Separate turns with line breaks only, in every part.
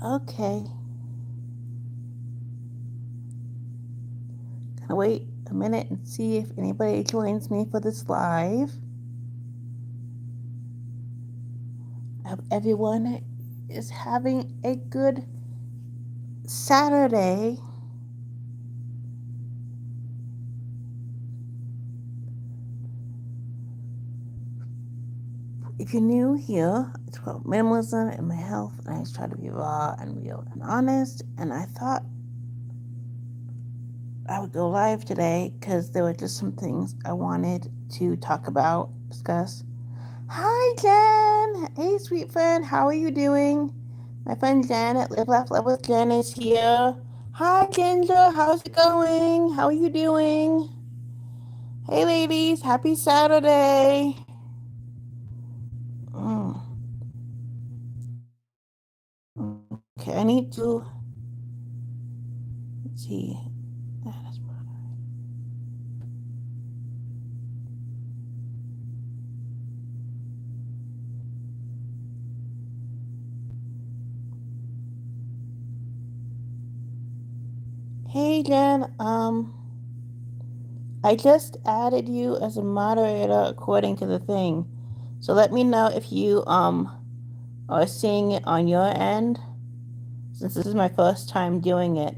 Okay. Gonna wait a minute and see if anybody joins me for this live. I hope everyone is having a good Saturday. If you're new here, it's about minimalism and my health, and I just try to be raw and real and honest. And I thought I would go live today because there were just some things I wanted to talk about, discuss. Hi, Jen. Hey, sweet friend. How are you doing? My friend Jen at Live Laugh Love with Jen is here. Hi, Ginger. How's it going? How are you doing? Hey, ladies. Happy Saturday. Mm, okay, I need to. Let's see. Hey, Jen. I just added you as a moderator according to the thing. So let me know if you are seeing it on your end, since this is my first time doing it.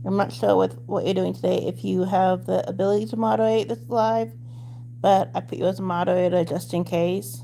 I'm not sure with what you're doing today if you have the ability to moderate this live, but I put you as a moderator just in case.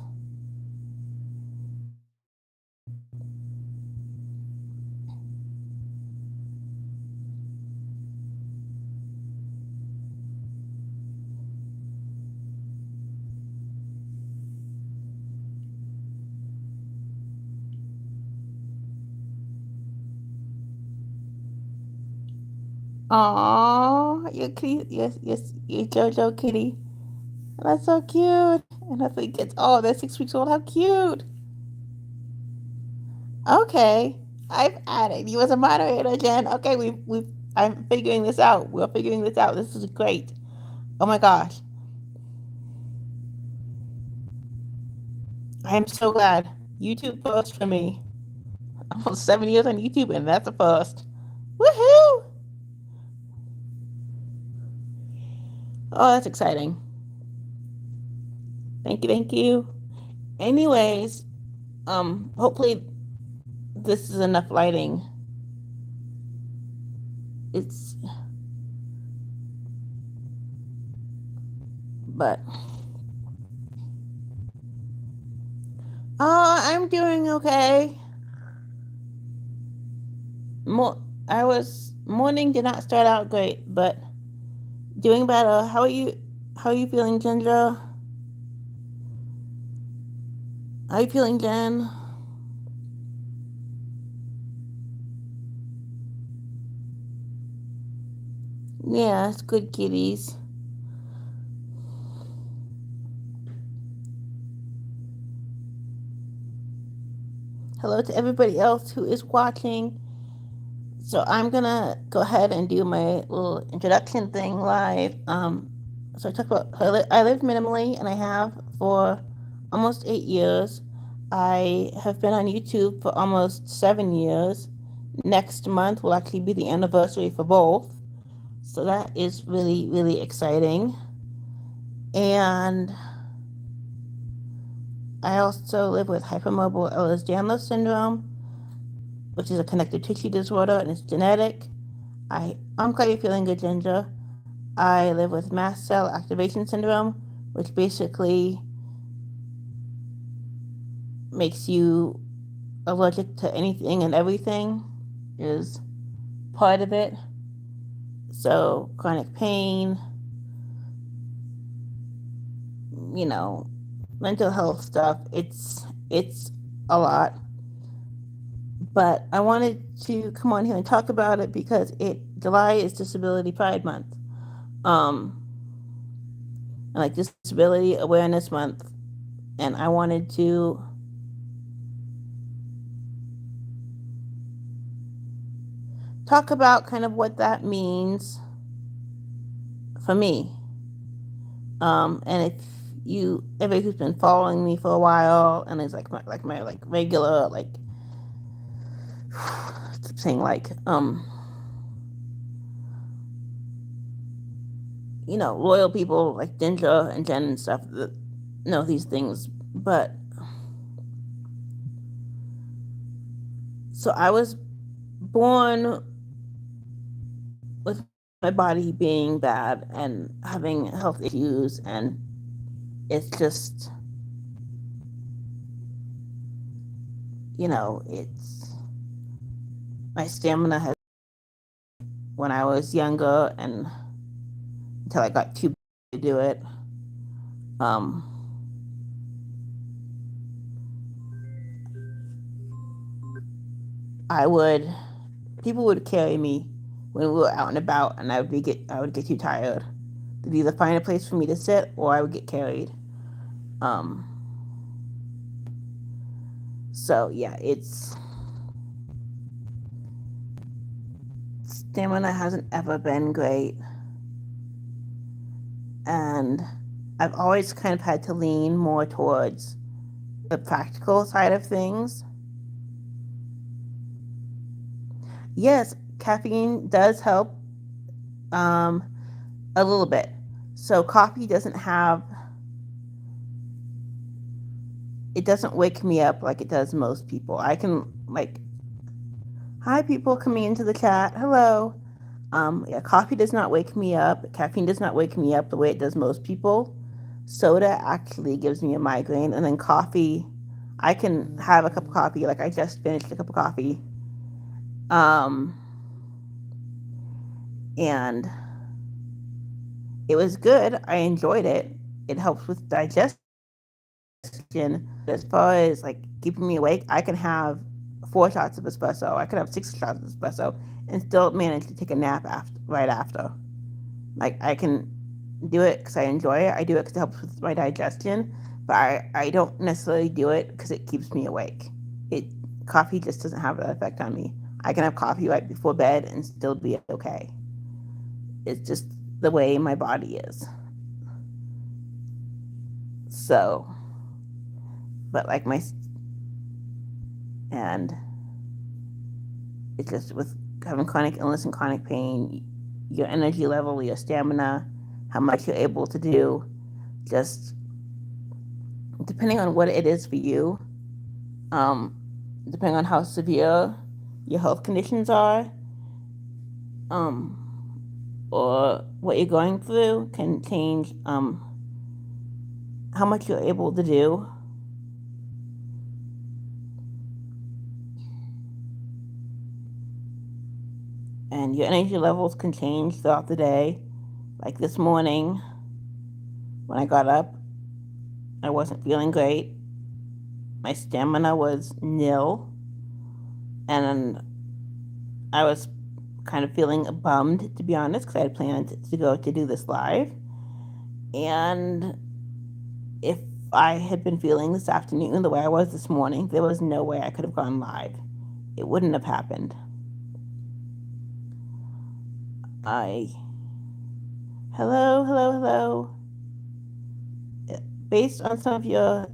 Aww, your kitty, yes, your JoJo kitty. That's so cute. And I think it's, oh, they're 6 weeks old. How cute. Okay, I've added you as a moderator, Jen. Okay, I'm figuring this out. We're figuring this out. This is great. Oh my gosh, I am so glad. YouTube first for me. Almost 7 years on YouTube, and that's a first. Woohoo! Oh, that's exciting. Thank you, thank you. Anyways, hopefully this is enough lighting. It's, but I'm doing okay. More, I was morning did not start out great, but doing better. How are you? How are you feeling, Ginger? How are you feeling, Jen? Yeah, it's good, kitties. Hello to everybody else who is watching. So I'm gonna go ahead and do my little introduction thing live. So I talk about I live minimally, and I have for almost 8 years. I have been on YouTube for almost 7 years. Next month will actually be the anniversary for both. So that is really, really exciting. And I also live with hypermobile Ehlers-Danlos syndrome, which is a connective tissue disorder, and it's genetic. I'm glad you're feeling good, Ginger. I live with mast cell activation syndrome, which basically makes you allergic to anything and everything, is part of it. So chronic pain, you know, mental health stuff. It's a lot. But I wanted to come on here and talk about it because July is Disability Pride Month. Um, and like Disability Awareness Month. And I wanted to talk about kind of what that means for me. And if everybody who's been following me for a while and is like my like regular like saying like loyal people like Ginger and Jen and stuff that know these things. But so I was born with my body being bad and having health issues, and it's just, it's my stamina has when I was younger and until I got too big to do it. Um, I would people would carry me when we were out and about, and I would get too tired. They'd either find a place for me to sit or I would get carried. Um, so yeah, it's stamina hasn't ever been great, and I've always kind of had to lean more towards the practical side of things. Yes, caffeine does help um, a little bit. So coffee doesn't have it doesn't wake me up like it does most people. I can like hi people coming into the chat. Hello. Yeah, coffee does not wake me up. Caffeine does not wake me up the way it does most people. Soda actually gives me a migraine, and then coffee, I can have a cup of coffee. Like I just finished a cup of coffee, um, and it was good. I enjoyed it. It helps with digestion. As far as like keeping me awake, I can have 4 shots of espresso. I can have 6 shots of espresso and still manage to take a nap right after. Like I can do it because I enjoy it. I do it because it helps with my digestion, but I don't necessarily do it because it keeps me awake. It Coffee just doesn't have that effect on me. I can have coffee right before bed and still be okay. It's just the way my body is. So, but like my and it's just with having chronic illness and chronic pain, your energy level, your stamina, how much you're able to do, just depending on what it is for you, um, depending on how severe your health conditions are, um, or what you're going through, can change how much you're able to do. And your energy levels can change throughout the day. Like this morning, when I got up, I wasn't feeling great. My stamina was nil, and I was kind of feeling bummed, to be honest, because I had planned to go to do this live. And if I had been feeling this afternoon the way I was this morning, there was no way I could have gone live. It wouldn't have happened. I. Hello, hello, hello. Based on some of your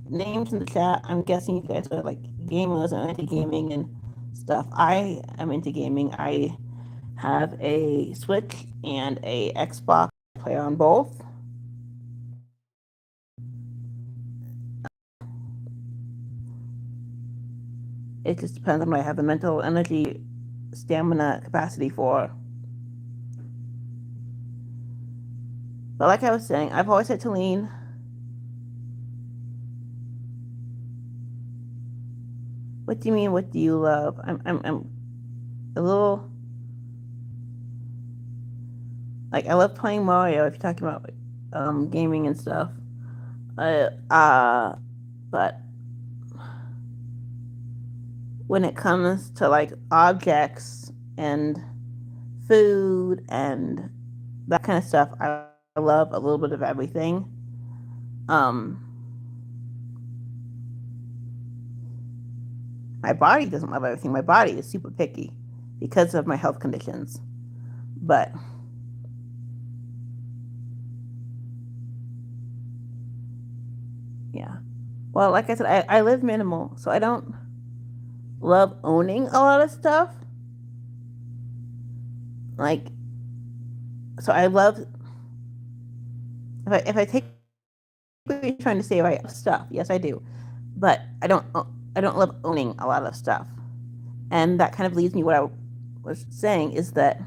names in the chat, I'm guessing you guys are like gamers or into gaming and stuff. I am into gaming. I have a Switch and a Xbox. I play on both. It just depends on what I have the mental energy, stamina, capacity for. But like I was saying, I've always had to lean. What do you mean? What do you love? I'm a little like I love playing Mario. If you're talking about like, gaming and stuff, uh, uh, but when it comes to like objects and food and that kind of stuff, I love a little bit of everything. Um, my body doesn't love everything. My body is super picky because of my health conditions. But Yeah. Well, like I said, I live minimal, so I don't love owning a lot of stuff. Like, so I love if I take what you're trying to say, right? Stuff, yes, I do, but I don't love owning a lot of stuff, and that kind of leads me what I was saying is that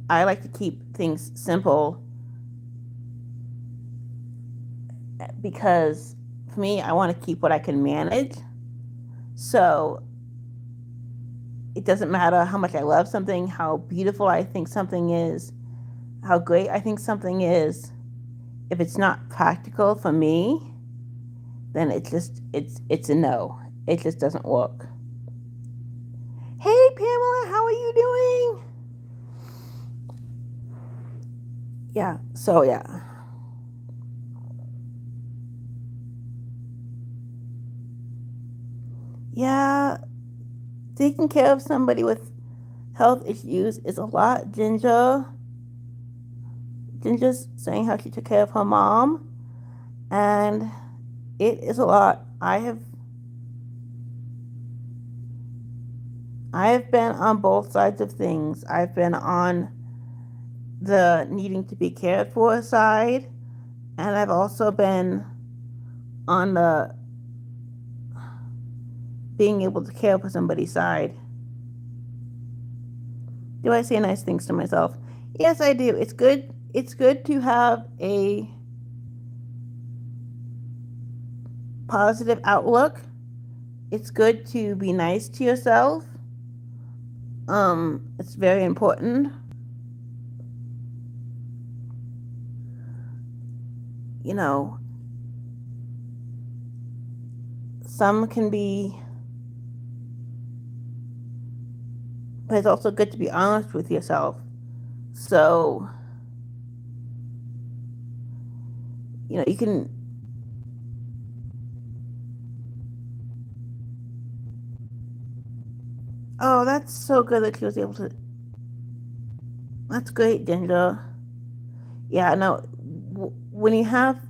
I like to keep things simple because for me, I want to keep what I can manage. So it doesn't matter how much I love something, how beautiful I think something is, how great I think something is. If it's not practical for me, then it's a no. It just doesn't work. Hey Pamela, how are you doing? Yeah. So yeah. Yeah, taking care of somebody with health issues is a lot. Ginger's saying how she took care of her mom, and it is a lot. I have been on both sides of things. I've been on the needing to be cared for side, and I've also been on the being able to care for somebody's side. Do I say nice things to myself? Yes, I do. It's good. It's good to have a positive outlook. It's good to be nice to yourself. It's very important. You know, some can be, but it's also good to be honest with yourself. So, you can. Oh, that's so good that she was able to. That's great, Ginger. Yeah, no. When you have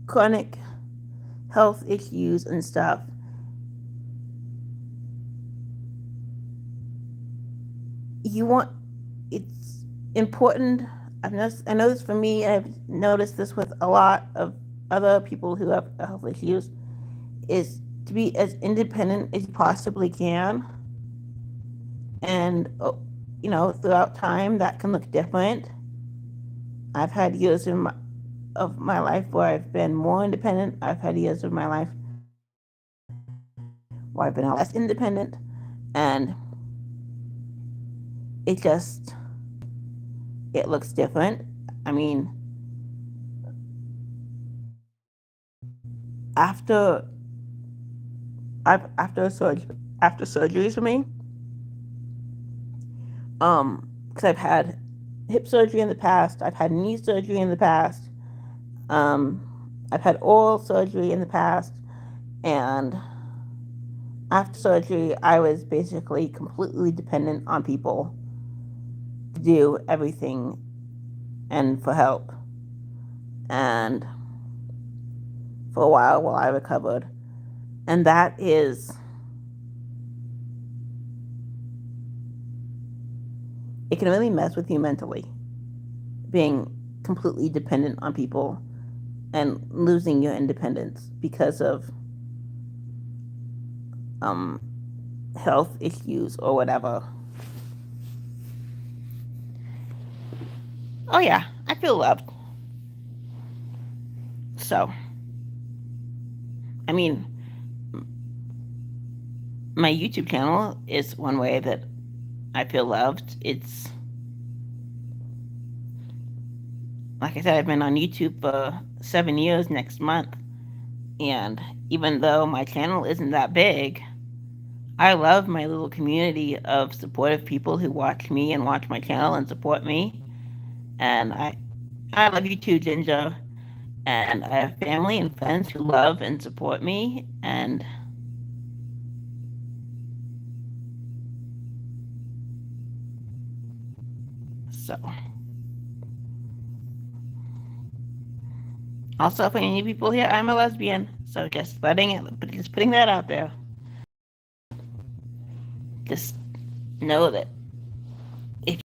chronic health issues and stuff, you want it's important. I know this for me. I've noticed this with a lot of other people who have health issues. Is to be as independent as you possibly can, and throughout time that can look different. I've had years of my life where I've been more independent. I've had years of my life where I've been less independent, and it just it looks different. I mean, after after surgeries for me, because I've had hip surgery in the past, I've had knee surgery in the past, um, I've had oral surgery in the past, and after surgery, I was basically completely dependent on people to do everything and for help. And for a while I recovered. And that is, it can really mess with you mentally, being completely dependent on people and losing your independence because of um, health issues or whatever. Oh, yeah, I feel loved. So, I mean, my YouTube channel is one way that I feel loved. It's like I said, I've been on YouTube for 7 years next month. And even though my channel isn't that big, I love my little community of supportive people who watch me and watch my channel and support me. And I love you too, Ginger. And I have family and friends who love and support me. And so, Also, for any people here, I'm a lesbian, so just putting that out there. Just know that it's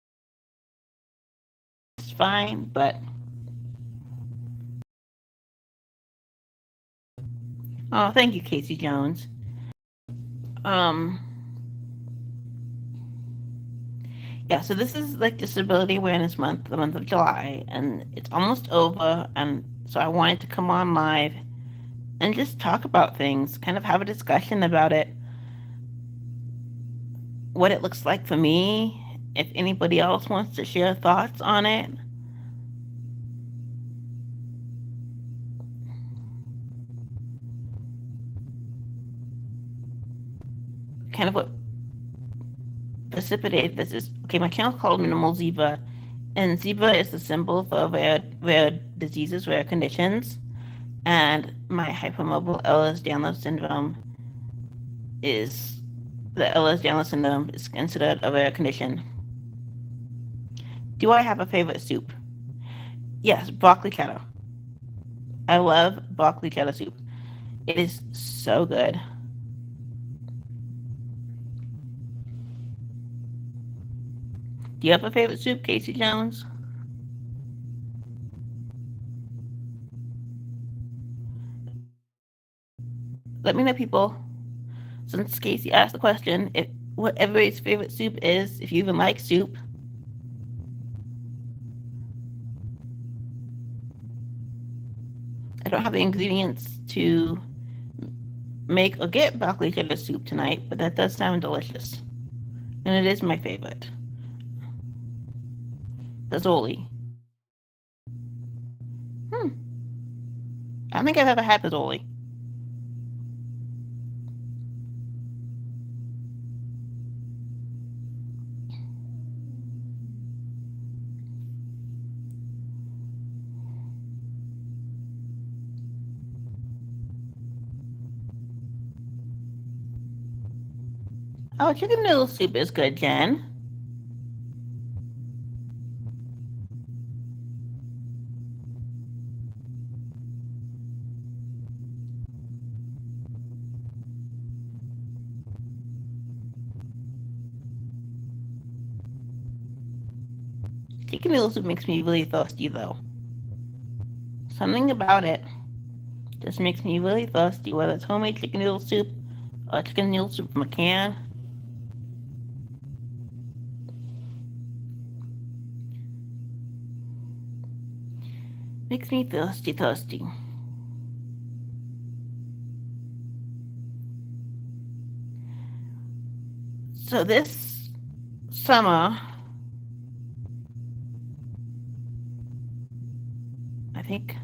fine, but oh, thank you, Casey Jones. Um, yeah, so this is like Disability Awareness Month, the month of July, and it's almost over, and so I wanted to come on live and just talk about things, kind of have a discussion about it, what it looks like for me, if anybody else wants to share thoughts on it, kind of what precipitated this is okay. My channel's called minimalzebra, and zebra is the symbol for rare diseases, rare conditions. And my hypermobile Ehlers-Danlos syndrome is the Ehlers-Danlos syndrome is considered a rare condition. Do I have a favorite soup? Yes, broccoli cheddar. I love broccoli cheddar soup. It is so good. Do you have a favorite soup, Casey Jones? Let me know, people. Since Casey asked the question, if what everybody's favorite soup is, if you even like soup. I don't have the ingredients to make or get broccoli cheddar soup tonight, but that does sound delicious. And it is my favorite. Pizzoli. Hmm. I don't think I've ever had pizzoli. Oh, chicken noodle soup is good, Jen. Chicken noodle soup makes me really thirsty, though. Something about it just makes me really thirsty, whether it's homemade chicken noodle soup or chicken noodle soup from a can. Makes me thirsty, thirsty. So this summer, I think,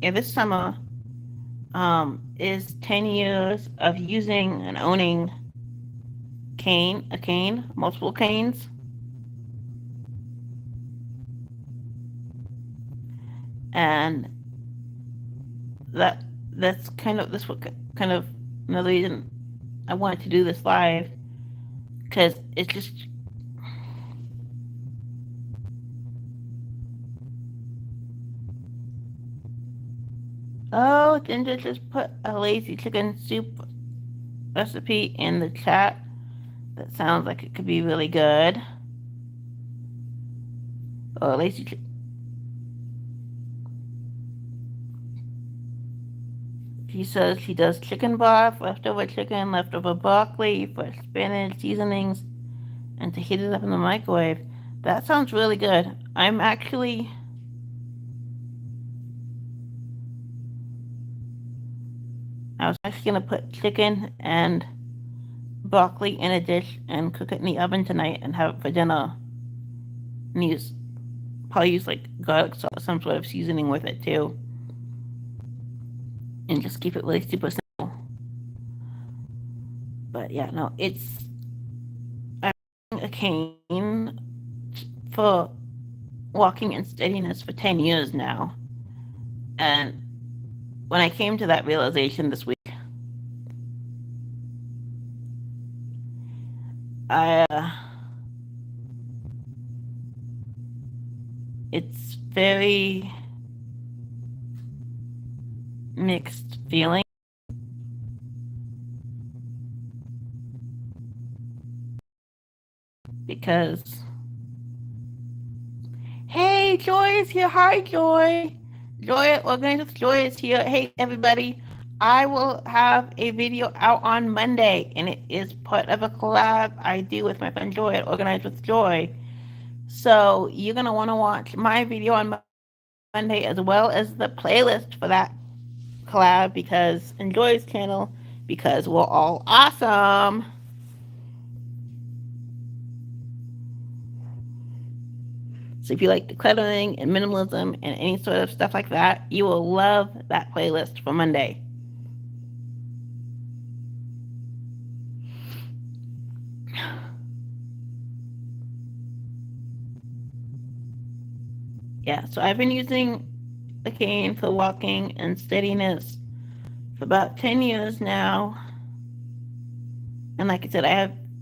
yeah, this summer is 10 years of using and owning a cane, multiple canes. And that that's kind of this what kind of another reason I wanted to do this live, because it's just oh, Ginger just put a lazy chicken soup recipe in the chat. That sounds like it could be really good. Oh, lazy chicken. She says she does chicken broth, leftover chicken, leftover broccoli, fresh spinach, seasonings, and to heat it up in the microwave. That sounds really good. I was actually gonna put chicken and broccoli in a dish and cook it in the oven tonight and have it for dinner. And probably use like garlic sauce, some sort of seasoning with it too, and just keep it really super simple. But yeah, no, I'm a cane for walking and steadiness for 10 years now. And when I came to that realization this week, I it's very mixed feeling because hey, Joy is here. Hi, Joy. Joy, Organized Joy is here. Hey, everybody. I will have a video out on Monday, and it is part of a collab I do with my friend Joy at Organized with Joy. So you're gonna want to watch my video on Monday as well as the playlist for that collab because in Joy's channel because we're all awesome. So if you like decluttering and minimalism and any sort of stuff like that, you will love that playlist for Monday. Yeah, so I've been using the cane for walking and steadiness for about 10 years now. And like I said,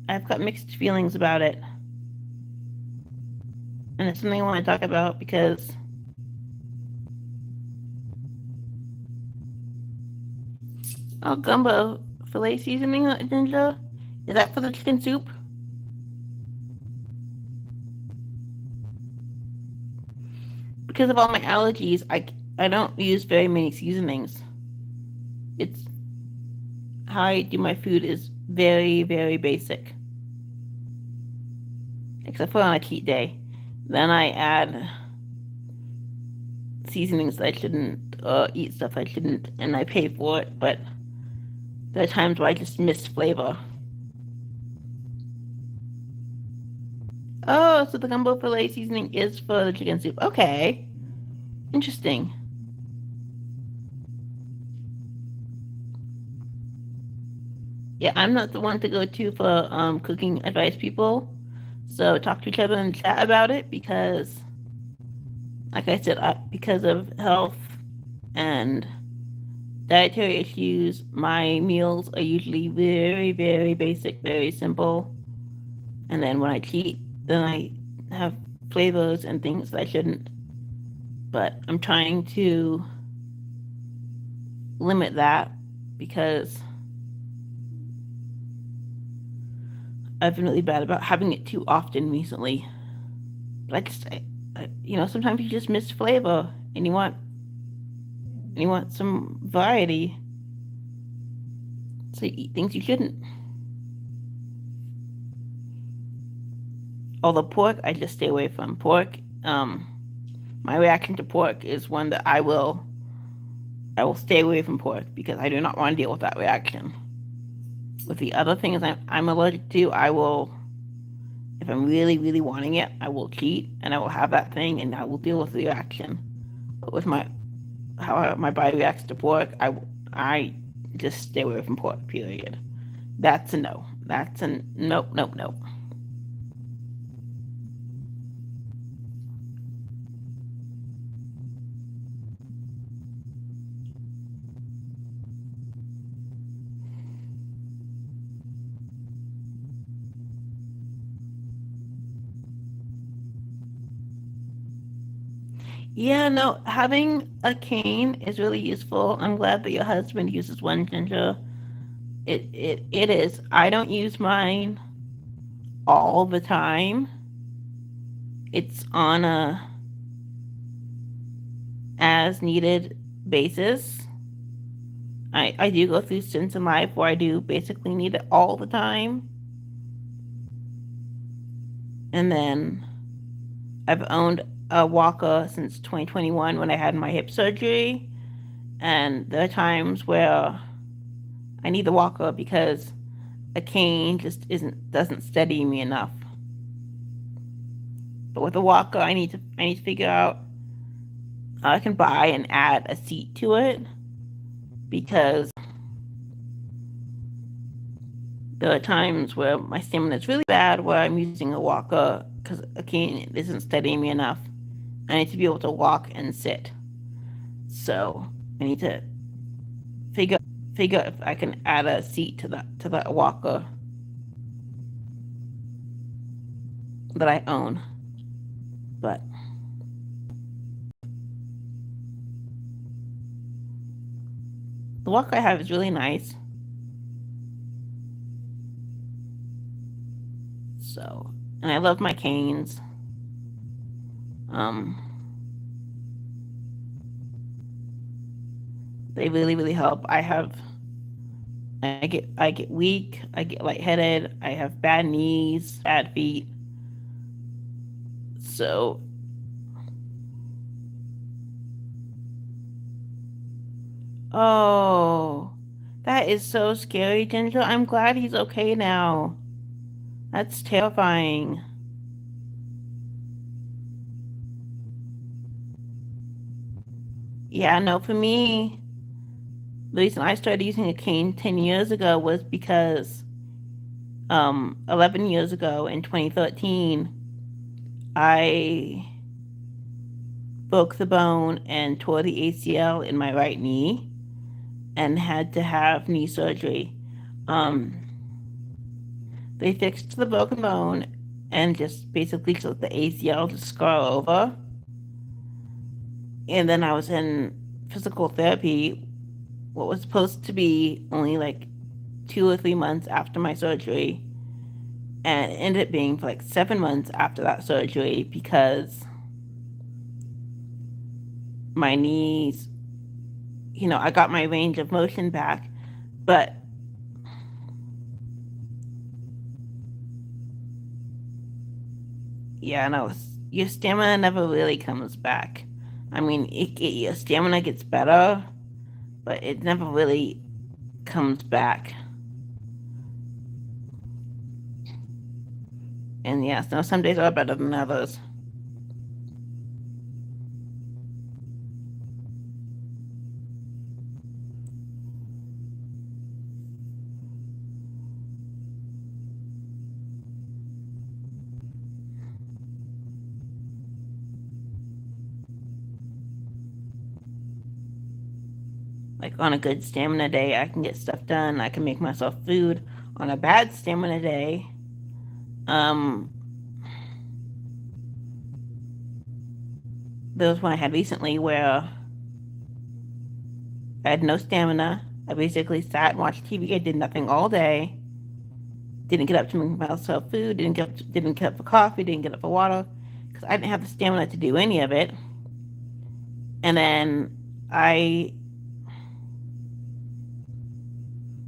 I've got mixed feelings about it. And it's something I want to talk about because gumbo filet seasoning, Ginger, is that for the chicken soup? Because of all my allergies, I don't use very many seasonings. It's how I do my food is very, very basic. Except for on a cheat day. Then I add seasonings I shouldn't, eat stuff I shouldn't, and I pay for it, but there are times where I just miss flavor. Oh, so the gumbo filet seasoning is for the chicken soup. Okay. Interesting. Yeah, I'm not the one to go to for cooking advice, people. So talk to each other and chat about it because, like I said, because of health and dietary issues, my meals are usually very, very basic, very simple. And then when I cheat, then I have flavors and things that I shouldn't. But I'm trying to limit that because I've been really bad about having it too often recently. But sometimes you just miss flavor and you want some variety. So you eat things you shouldn't. Although pork, I just stay away from pork. My reaction to pork is one that I will stay away from pork because I do not want to deal with that reaction. With the other things I'm allergic to, I will, if I'm really, really wanting it, I will cheat and I will have that thing and I will deal with the reaction. But with how my body reacts to pork, I just stay away from pork. Period. That's a no. That's a nope, nope, nope. Yeah, no, having a cane is really useful. I'm glad that your husband uses one, Ginger. It is. I don't use mine all the time. It's on a as needed basis. I do go through stints in life where I do basically need it all the time. And then I've owned a walker since 2021 when I had my hip surgery. And there are times where I need the walker because a cane just doesn't steady me enough. But with a walker, I need to figure out how I can buy and add a seat to it because there are times where my stamina is really bad where I'm using a walker because a cane isn't steadying me enough. I need to be able to walk and sit. So I need to figure if I can add a seat to that walker that I own. But walk I have is really nice. So, and I love my canes. Um, they really, really help. I get weak. I get lightheaded. I have bad knees, bad feet. So, oh, that is so scary, Ginger. I'm glad he's okay now. That's terrifying. Yeah, no, for me, the reason I started using a cane 10 years ago was because 11 years ago in 2013, I broke the bone and tore the ACL in my right knee and had to have knee surgery. Um, they fixed the broken bone and just basically let the ACL to scar over. And then I was in physical therapy, what was supposed to be only like 2 or 3 months after my surgery, and it ended up being for like 7 months after that surgery because my knees, I got my range of motion back, but yeah, no, your stamina never really comes back. I mean, your stamina gets better, but it never really comes back. And yes, no, some days are better than others. Like on a good stamina day, I can get stuff done. I can make myself food. On a bad stamina day, um, there was one I had recently where I had no stamina. I basically sat and watched TV. I did nothing all day. Didn't get up to make myself food. Didn't get up for coffee. Didn't get up for water because I didn't have the stamina to do any of it. And then I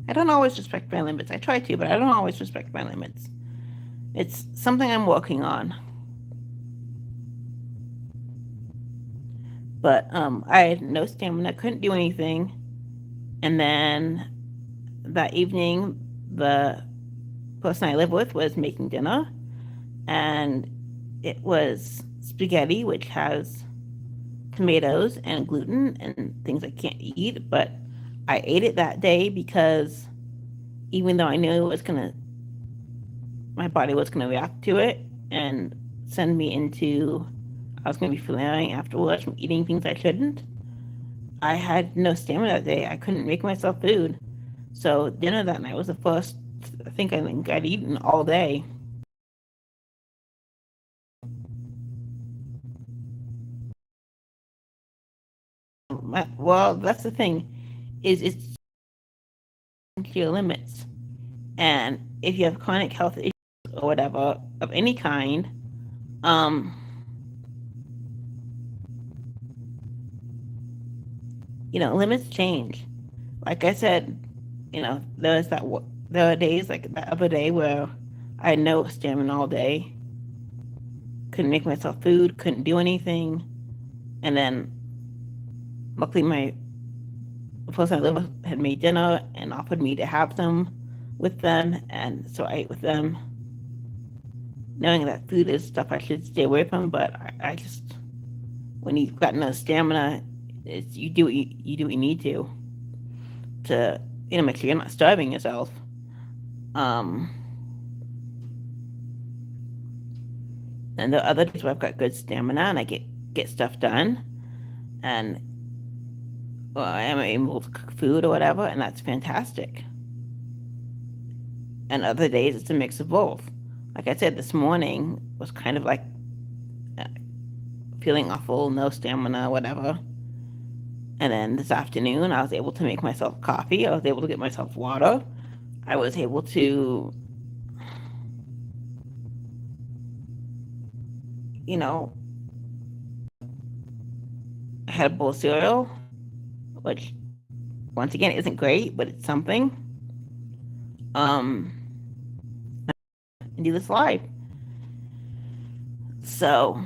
I don't always respect my limits. I try to, but I don't always respect my limits. It's something I'm working on. But I had no stamina, couldn't do anything. And then that evening, the person I live with was making dinner, and it was spaghetti, which has tomatoes and gluten and things I can't eat. But I ate it that day because even though I knew it was gonna, my body was gonna react to it and send me into, I was gonna be flaring afterwards from eating things I shouldn't. I had no stamina that day. I couldn't make myself food. So dinner that night was the first I think I'd eaten all day. Well, that's the thing, is it's to your limits. And if you have chronic health issues or whatever of any kind, um, limits change. Like I said, there are days like that other day where I had no stamina all day, couldn't make myself food, couldn't do anything, and then luckily my the person I live with had made dinner and offered me to have them with them, and so I ate with them, knowing that food is stuff I should stay away from. But I just, when you've got no stamina, you do what you need to make sure you're not starving yourself. Um, and the other days where I've got good stamina and I get stuff done, and I am able to cook food or whatever, and that's fantastic. And other days it's a mix of both. Like I said, this morning was kind of like uh, feeling awful, no stamina, whatever. And then this afternoon, I was able to make myself coffee. I was able to get myself water. I was able to, you know, I had a bowl of cereal, which once again isn't great, but it's something. Um, and do this live. So,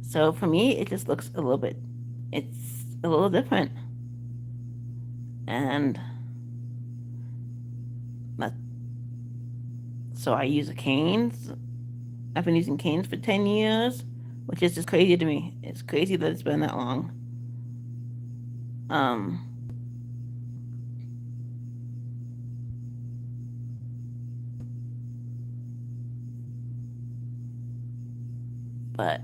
so for me, it just looks a little bit, it's a little different. And so I use a canes. I've been using canes for 10 years, which is just crazy to me. It's crazy that it's been that long. Um, but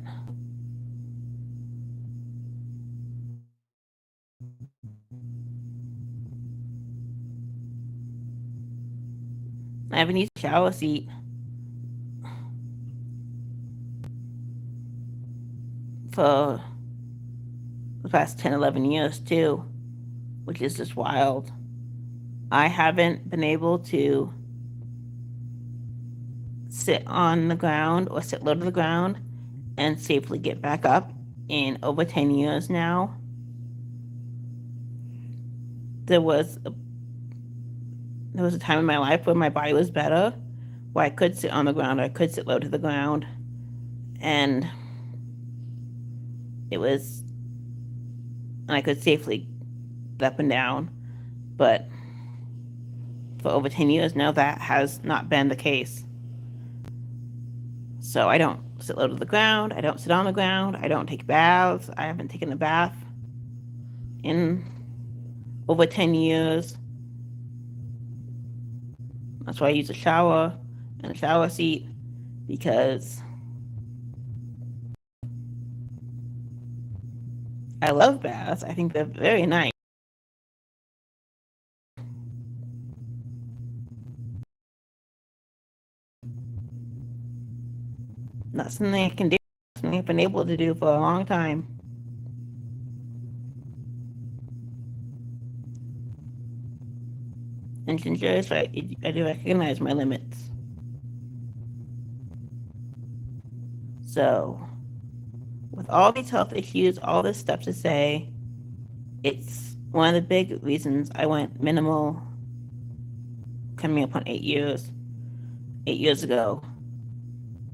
I haven't used a shower seat for the past 10, 11 years too, which is just wild. I haven't been able to sit on the ground or sit low to the ground and safely get back up in over 10 years now. There was a, there was a time in my life where my body was better, where I could sit on the ground, or I could sit low to the ground, and it was, and I could safely get up and down. But for over 10 years now, that has not been the case. So I don't sit low to the ground. I don't sit on the ground. I don't take baths. I haven't taken a bath in over 10 years. That's why I use a shower and a shower seat, because I love baths. I think they're very nice. Not something I can do. Something I've been able to do for a long time. And sincerely, I do recognize my limits. So, with all these health issues, all this stuff to say, it's one of the big reasons I went minimal coming up on 8 years ago,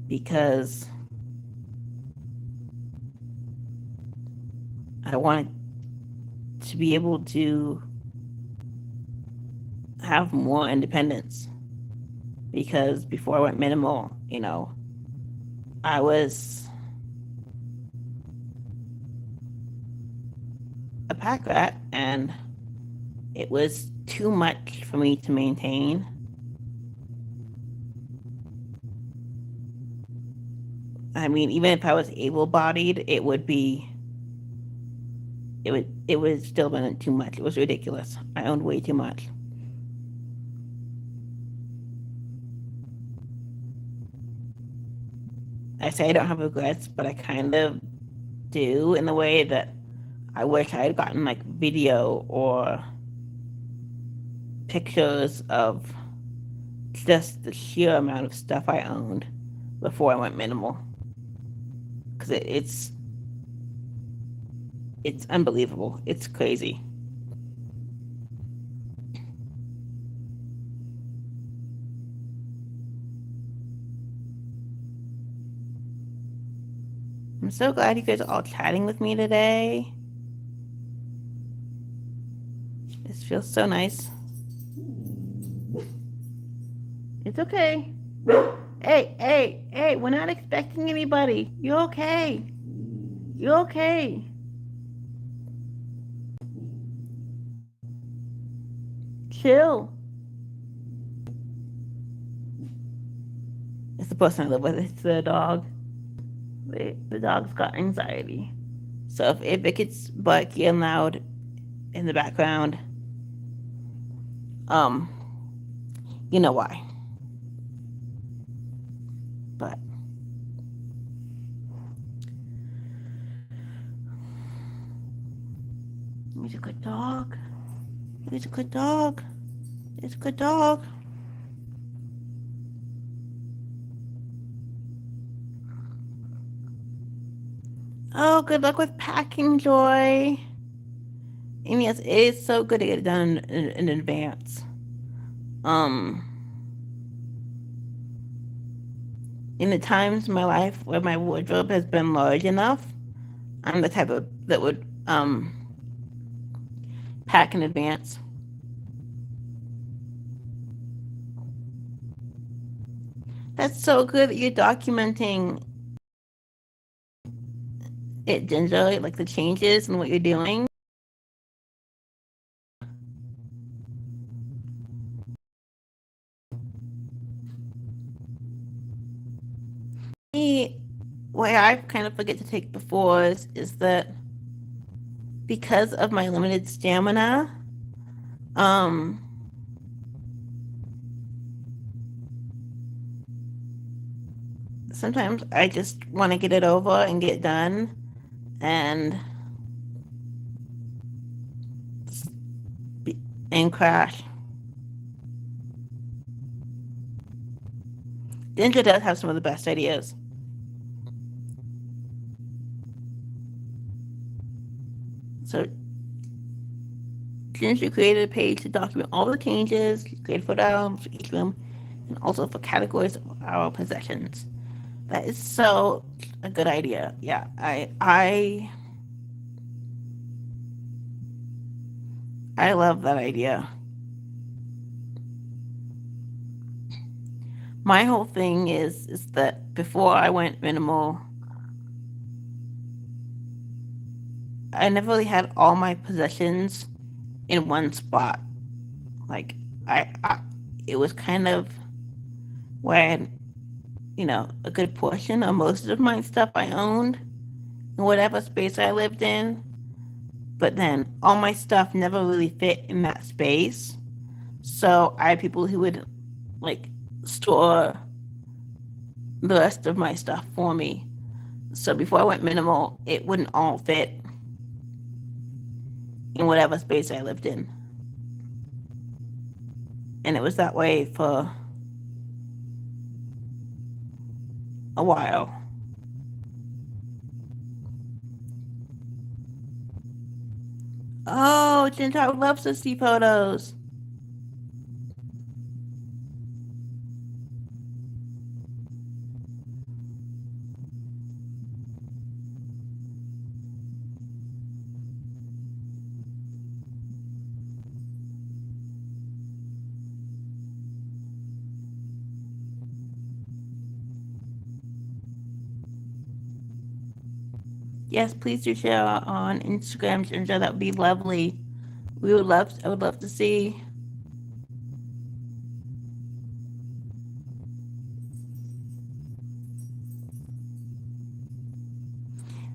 because I wanted to be able to have more independence. Because before I went minimal, I was a pack rat, and it was too much for me to maintain. I mean, even if I was able-bodied, it would still been too much. It was ridiculous. I owned way too much. I say I don't have regrets, but I kind of do, in the way that I wish I had gotten like video or pictures of just the sheer amount of stuff I owned before I went minimal. Because it's unbelievable. It's crazy. I'm so glad you guys are all chatting with me today. This feels so nice. It's okay. Hey, hey, hey, we're not expecting anybody. You're okay. You're okay. Chill. It's the person I live with. It's the dog. The dog's got anxiety. So if it gets barky and loud in the background, um, you know why. But He's a good dog. He's a good dog. He's a good dog. Oh, good luck with packing, Joy. And yes, it is so good to get it done in advance. Um, in the times in my life where my wardrobe has been large enough, I'm the type of that would pack in advance. That's so good that you're documenting it, Ginger, like the changes and what you're doing. Me, what I kind of forget to take before is that because of my limited stamina, um, sometimes I just want to get it over and get done and and crash. Ginger does have some of the best ideas. So Ginger created a page to document all the changes, create photo albums for each room, and also for categories of our possessions. That is so a good idea. Yeah, I love that idea. My whole thing is that before I went minimal, I never really had all my possessions in one spot. Like I it was kind of where I had, a good portion of most of my stuff I owned in whatever space I lived in. But then all my stuff never really fit in that space. So I had people who would like store the rest of my stuff for me. So before I went minimal, it wouldn't all fit in whatever space I lived in. And it was that way for a while. Oh, Ginger, I would love to see photos. Yes, please do share on Instagram, Ginger. That would be lovely. I would love to see.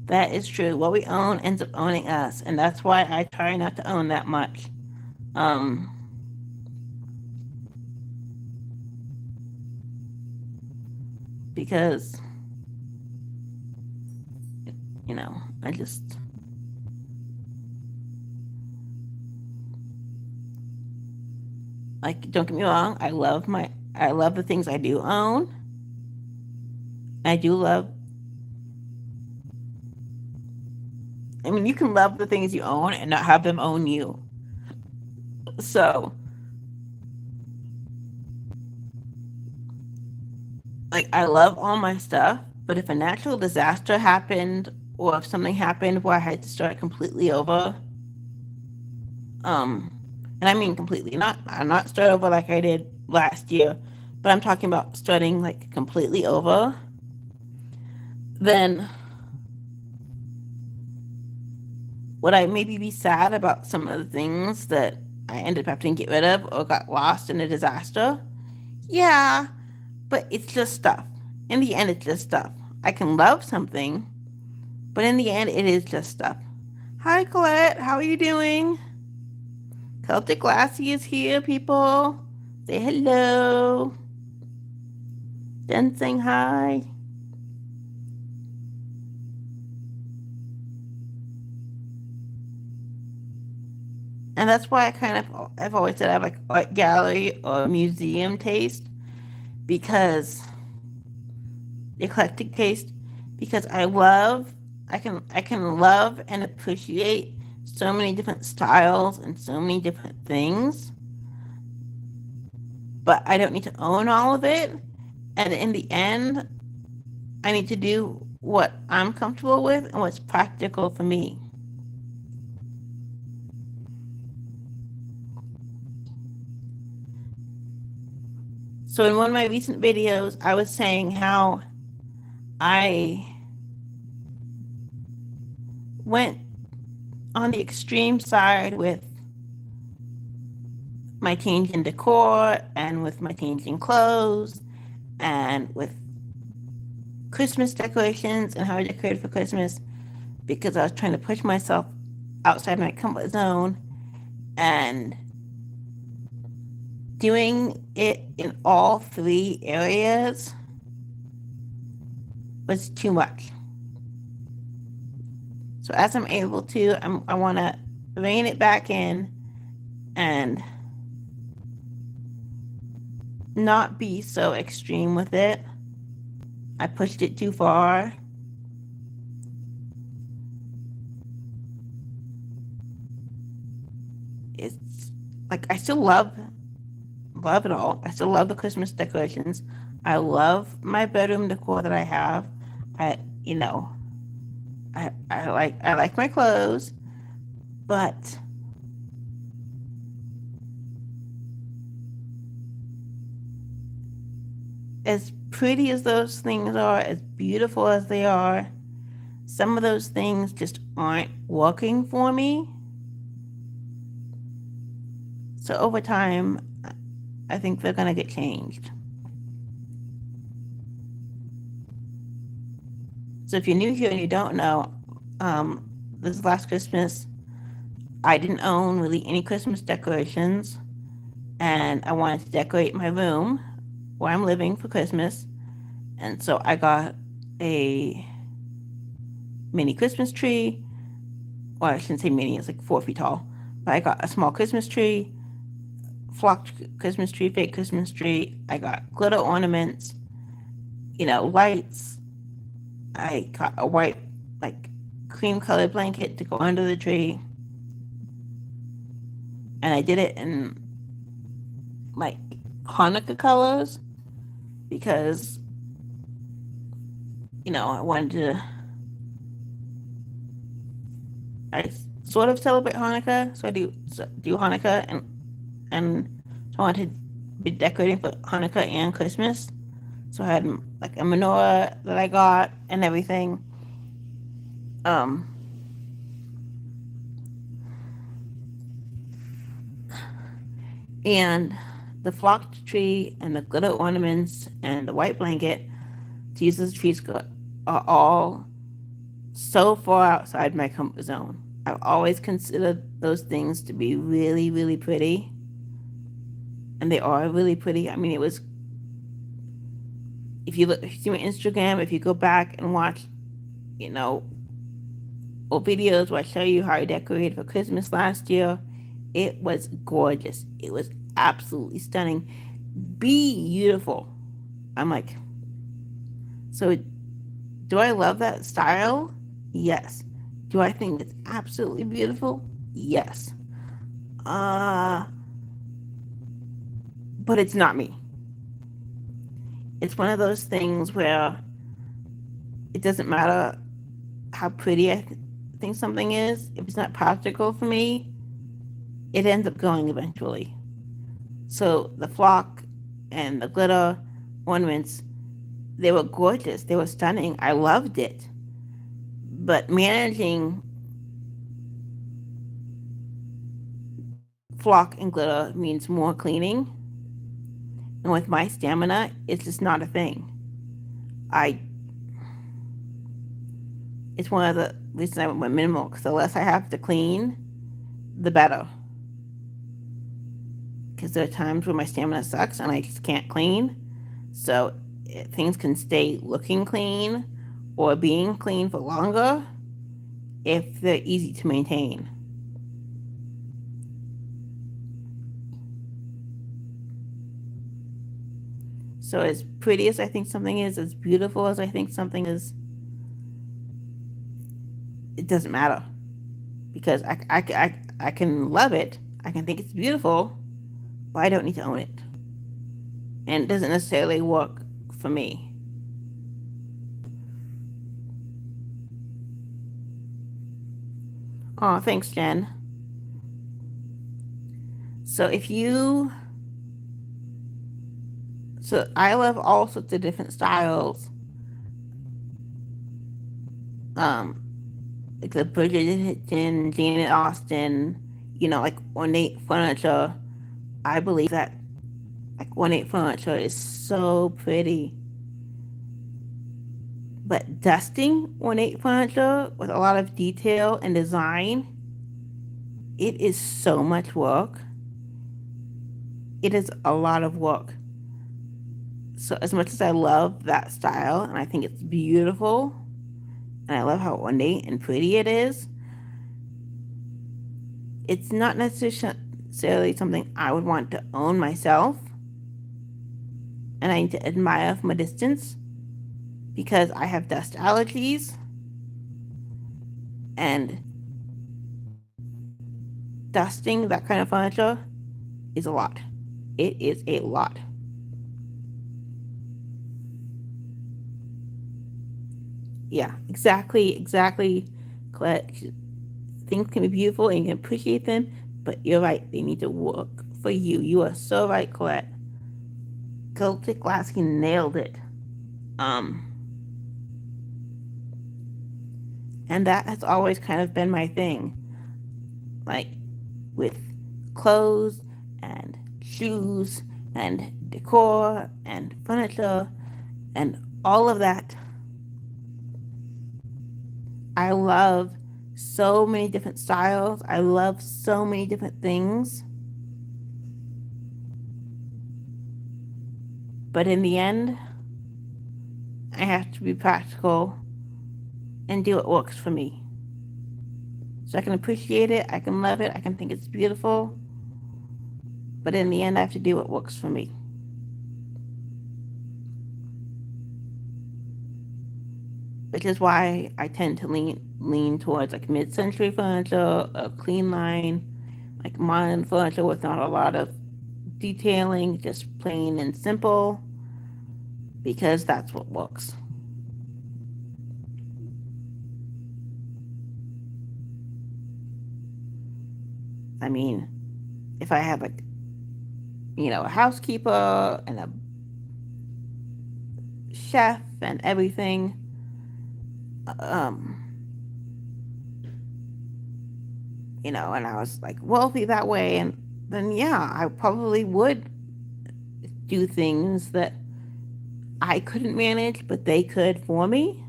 That is true. What we own ends up owning us, and that's why I try not to own that much. Um, because I just like, don't get me wrong, I love the things I do own. I do love I mean, you can love the things you own and not have them own you. So, like, I love all my stuff, but if a natural disaster happened or if something happened where I had to start completely over, um, and I mean completely, not start over like I did last year, but I'm talking about starting like completely over, then would I maybe be sad about some of the things that I ended up having to get rid of or got lost in a disaster? Yeah, but it's just stuff. In the end, it's just stuff. I can love something, but in the end, it is just stuff. Hi, Colette. How are you doing? Celtic Lassie is here, people. Say hello. Jen saying hi. And that's why I've always said I have like art gallery or museum taste, because eclectic taste, because I can love and appreciate so many different styles and so many different things, but I don't need to own all of it. And in the end, I need to do what I'm comfortable with and what's practical for me. So in one of my recent videos, I was saying how I went on the extreme side with my change in decor and with my change in clothes and with Christmas decorations and how I decorated for Christmas, because I was trying to push myself outside my comfort zone, and doing it in all three areas was too much. So as I'm able to, I want to rein it back in and not be so extreme with it. I pushed it too far. It's like I still love it all. I still love the Christmas decorations. I love my bedroom decor that I have. I you know I like my clothes, but as pretty as those things are, as beautiful as they are, some of those things just aren't working for me. So over time, I think they're gonna get changed. So if you're new here and you don't know, this last Christmas, I didn't own really any Christmas decorations, and I wanted to decorate my room where I'm living for Christmas. And so I got a mini Christmas tree. Well, I shouldn't say mini, it's like 4 feet tall. But I got a small Christmas tree, flocked Christmas tree, fake Christmas tree. I got glitter ornaments, lights. I got a white, like, cream colored blanket to go under the tree. And I did it in, like, Hanukkah colors because, I wanted to. I sort of celebrate Hanukkah, so I do Hanukkah, and so I wanted to be decorating for Hanukkah and Christmas. So I had like a menorah that I got and everything. Um, and the flocked tree and the glitter ornaments and the white blanket to use as a tree skirt are all so far outside my comfort zone. I've always considered those things to be really, really pretty. And they are really pretty. I mean, it was, if you see my Instagram, if you go back and watch, you know, old videos where I show you how I decorated for Christmas last year, it was gorgeous. It was absolutely stunning. Beautiful. I'm like, so do I love that style? Yes. Do I think it's absolutely beautiful? Yes. Uh, but it's not me. It's one of those things where it doesn't matter how pretty think something is. If it's not practical for me, it ends up going eventually. So the flock and the glitter ornaments, they were gorgeous. They were stunning. I loved it. But managing flock and glitter means more cleaning. And with my stamina, it's just not a thing. I It's one of the reasons I went minimal, because the less I have to clean, the better. Because there are times where my stamina sucks and I just can't clean. So things can stay looking clean or being clean for longer if they're easy to maintain. So as pretty as I think something is, as beautiful as I think something is, it doesn't matter because I can love it. I can think it's beautiful, but I don't need to own it. And it doesn't necessarily work for me. Oh, thanks, Jen. So if you, so I love all sorts of different styles. Um, like the Bridgerton, Jane Austen, like ornate furniture. I believe that like ornate furniture is so pretty. But dusting ornate furniture with a lot of detail and design, it is so much work. It is a lot of work. So as much as I love that style and I think it's beautiful and I love how ornate and pretty it is, it's not necessarily something I would want to own myself, and I need to admire from a distance because I have dust allergies, and dusting that kind of furniture is a lot. It is a lot. Yeah, exactly. Colette. Things can be beautiful and you can appreciate them, but you're right. They need to work for you. You are so right, Colette. Celtic Lasky nailed it. Um, and that has always kind of been my thing. Like with clothes and shoes and decor and furniture and all of that. I love so many different styles. I love so many different things. But in the end, I have to be practical and do what works for me. So I can appreciate it, I can love it, I can think it's beautiful, but in the end, I have to do what works for me. Which is why I tend to lean towards like mid-century furniture, a clean line, like modern furniture with not a lot of detailing, just plain and simple, because that's what works. I mean, if I have a housekeeper and a chef and everything, um, and I was like wealthy that way, and then yeah, I probably would do things that I couldn't manage, but they could for me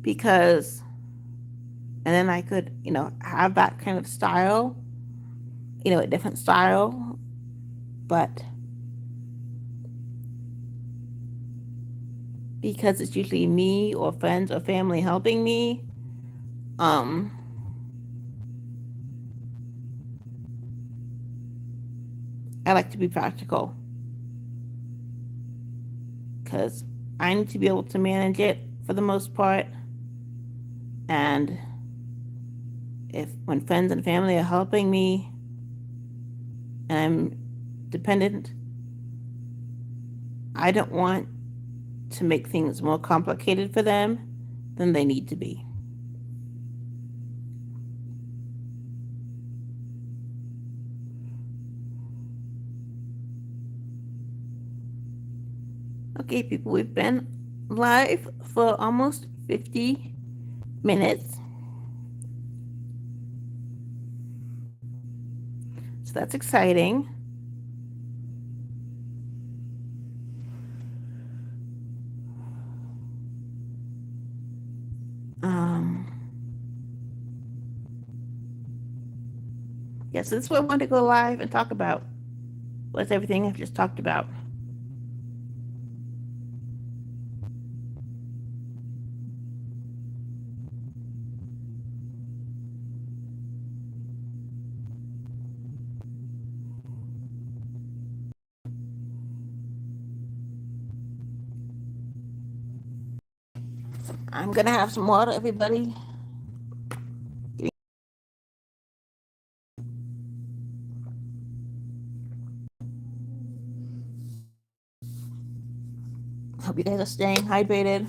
because, and then I could, have that kind of style, a different style, but because it's usually me or friends or family helping me, um, I like to be practical because I need to be able to manage it for the most part. And if when friends and family are helping me and I'm dependent, I don't want to make things more complicated for them than they need to be. Okay, people, we've been live for almost 50 minutes. So that's exciting. Um, yeah, so this is what I wanted to go live and talk about. What's everything I've just talked about. I'm gonna have some water, everybody. Hope you guys are staying hydrated.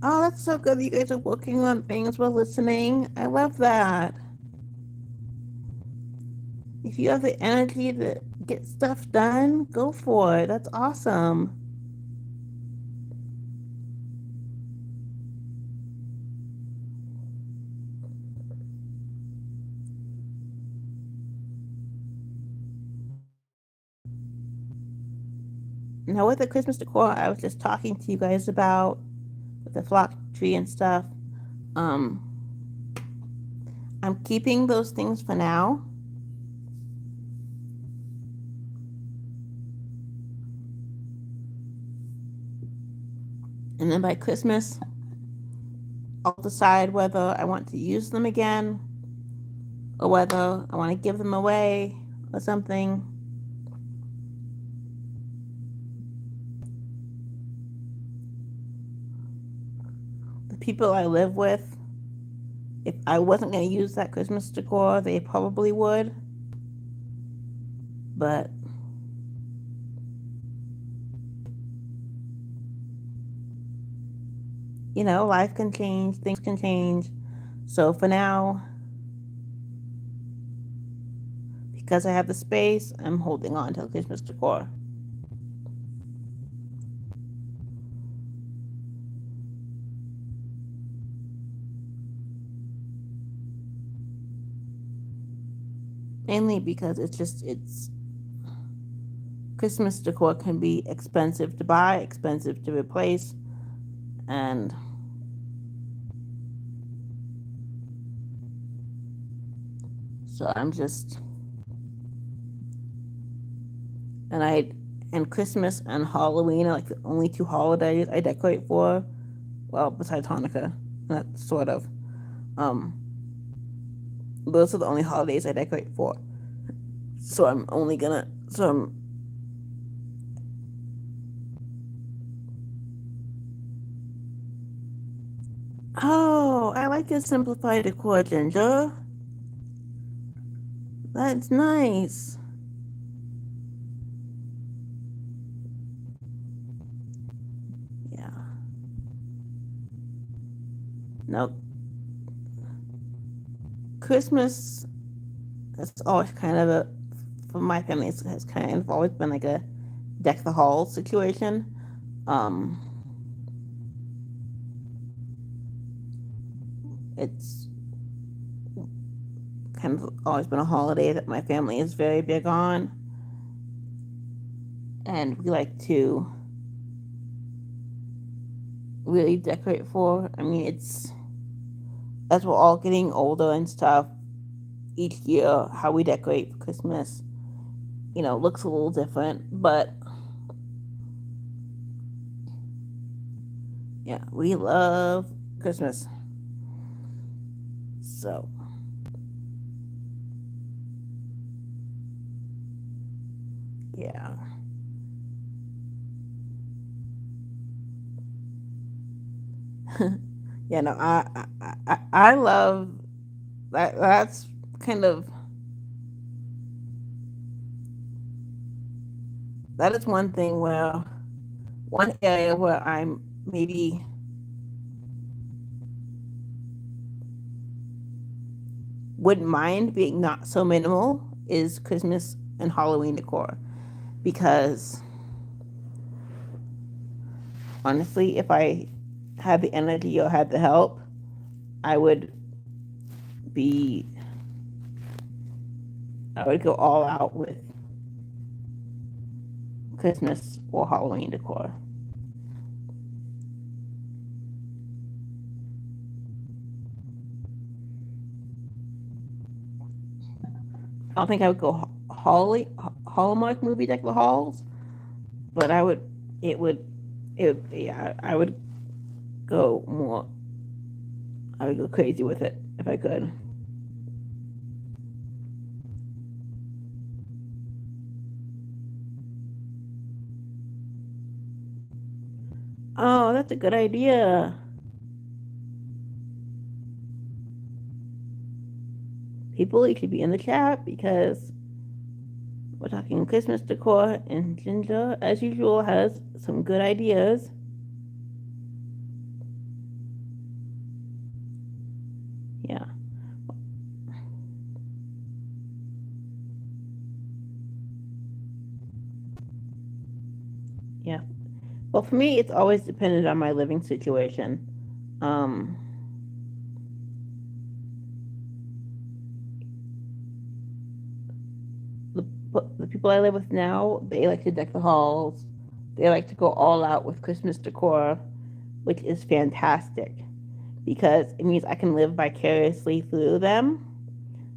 Oh, that's so good that you guys are working on things while listening. I love that. If you have the energy to get stuff done, go for it. That's awesome. Now, with the Christmas decor, I was just talking to you guys about with the flock tree and stuff. Um, I'm keeping those things for now. And then by Christmas, I'll decide whether I want to use them again or whether I want to give them away or something. The people I live with, if I wasn't going to use that Christmas decor, they probably would. But, you know, life can change, things can change. So for now, because I have the space, I'm holding on to the Christmas decor. Mainly because it's Christmas decor can be expensive to buy, expensive to replace, and so I'm just and I and Christmas and Halloween are like the only two holidays I decorate for. Well, besides Hanukkah, not sort of. Um, those are the only holidays I decorate for. So I'm only gonna. So I'm. Oh, I like your simplified decor, Ginger. That's nice. Yeah. Now, Christmas that's always kind of a for my family. It has kind of always been like a deck the halls situation. Um, it's kind of always been a holiday that my family is very big on, and we like to really decorate for. I mean, it's as we're all getting older and stuff. Each year, how we decorate for Christmas, you know, looks a little different, but yeah, we love Christmas. So, yeah. Yeah, no, I love that. That's kind of that is one thing where one area where I'm maybe wouldn't mind being not so minimal is Christmas and Halloween decor because honestly, if I had the energy or had the help, I would be I would go all out with Christmas or Halloween decor. I don't think I would go Hallmark movie decor halls, but I would it would yeah, I would go more I would go crazy with it if I could. Oh, that's a good idea. People, you should be in the chat because we're talking Christmas decor, and Ginger, as usual, has some good ideas. Yeah, yeah. Well, for me, it's always dependent on my living situation. Um, the, the people I live with now, they like to deck the halls. They like to go all out with Christmas decor, which is fantastic because it means I can live vicariously through them.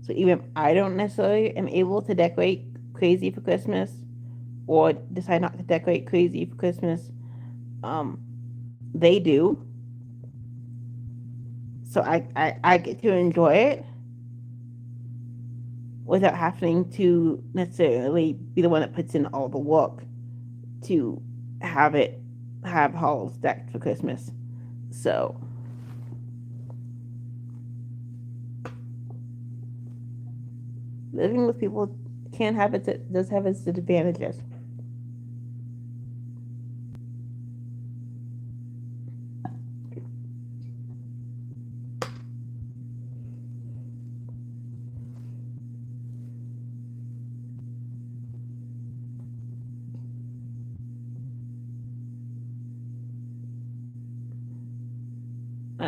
So even if I don't necessarily am able to decorate crazy for Christmas or decide not to decorate crazy for Christmas, um, they do. So I get to enjoy it without having to necessarily be the one that puts in all the work to have it have halls decked for Christmas. So living with people can have its does have its advantages.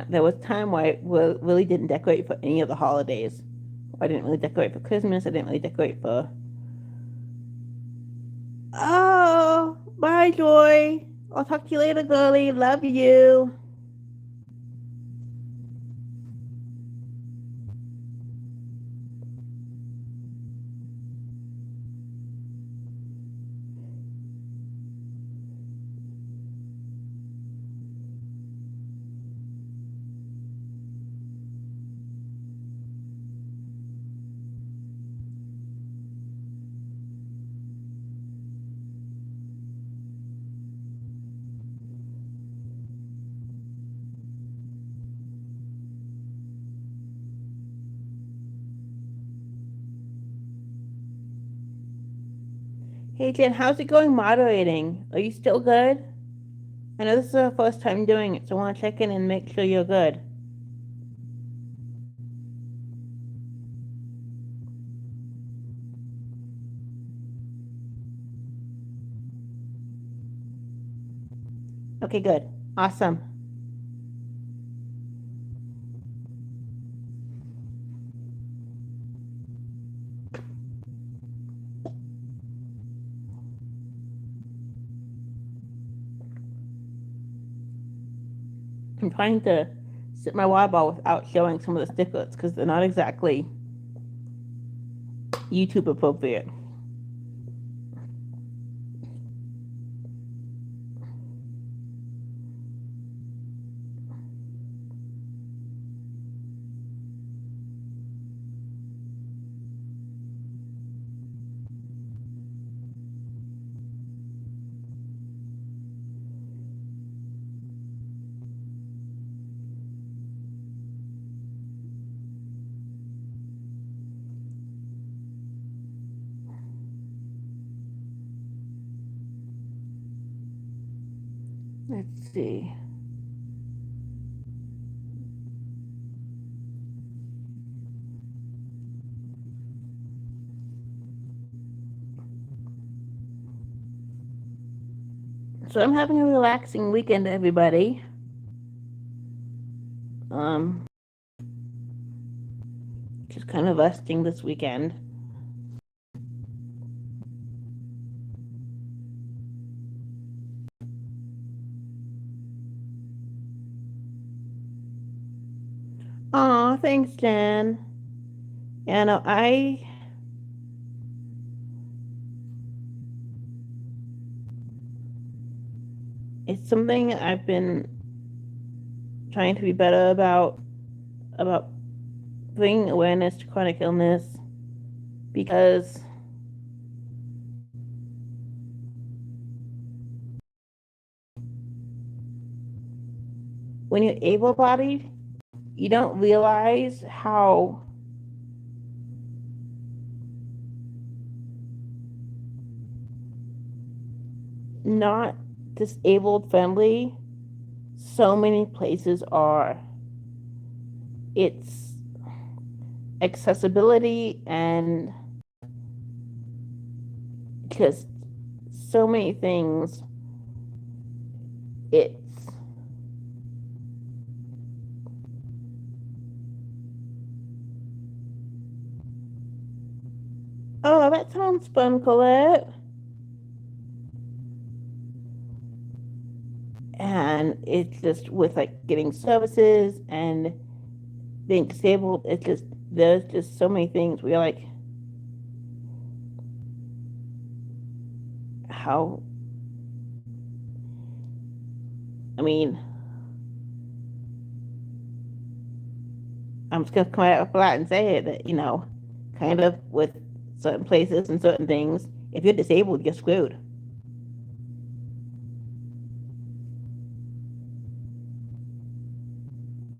There was time where I really didn't decorate for any of the holidays. I didn't really decorate for Christmas. I didn't really decorate for. Oh, bye, Joy. I'll talk to you later, girlie. Love you. Hey, Jen, how's it going moderating? Are you still good? I know this is our first time doing it, so I want to check in and make sure you're good. Okay, good. Awesome. I'm trying to sit my water ball without showing some of the stickers because they're not exactly YouTube appropriate. Let's see. So I'm having a relaxing weekend, everybody. Um, just kind of resting this weekend. Aw, thanks, Jen. Yeah, no, it's something I've been trying to be better about bringing awareness to chronic illness because when you're able-bodied, you don't realize how not disabled friendly so many places are. It's accessibility and just so many things. It's oh, that sounds fun, Colette. And it's just with like getting services and being disabled, it's just there's just so many things where you're like, how I mean, I'm just gonna come out flat and say it that, kind of with certain places and certain things, if you're disabled, you're screwed.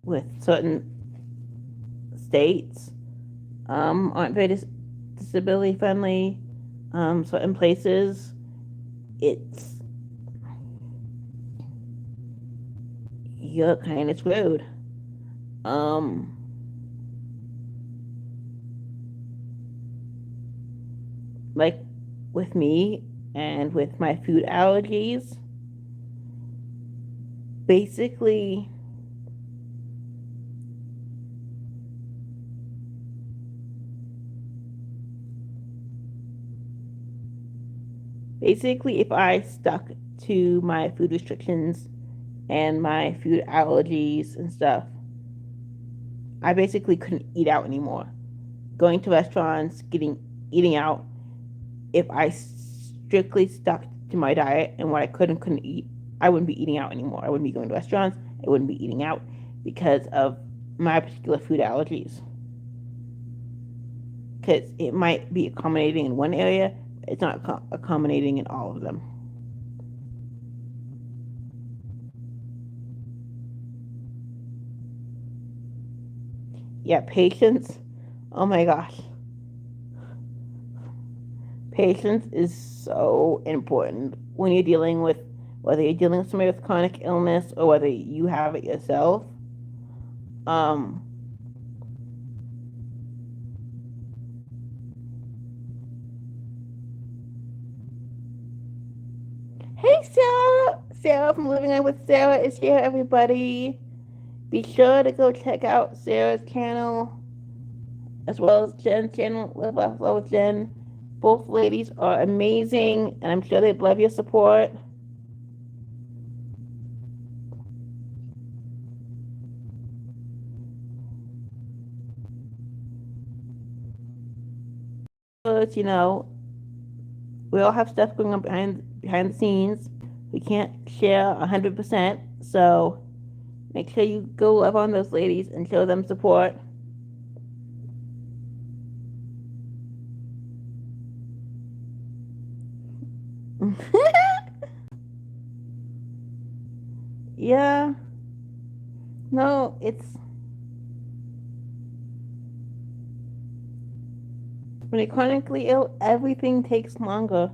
With certain states, aren't very disability friendly. Certain places, it's you're kind of screwed. Um, like with me and with my food allergies, basically, if I stuck to my food restrictions and my food allergies and stuff, I basically couldn't eat out anymore. Going to restaurants, eating out, if I strictly stuck to my diet and what I could and couldn't eat, I wouldn't be eating out anymore. I wouldn't be going to restaurants. I wouldn't be eating out because of my particular food allergies. Because it might be accommodating in one area, it's not accommodating in all of them. Yeah, patience. Oh my gosh. Patience is so important when you're dealing with whether you're dealing with somebody with chronic illness or whether you have it yourself. Um, hey Sarah, Sarah from Living On with Sarah is here, everybody. Be sure to go check out Sarah's channel as well as Jen's channel, Live Laugh Love with Jen. Both ladies are amazing, and I'm sure they'd love your support. But we all have stuff going on behind the scenes. We can't share 100%, so make sure you go love on those ladies and show them support. Yeah, no, it's when you're chronically ill, everything takes longer,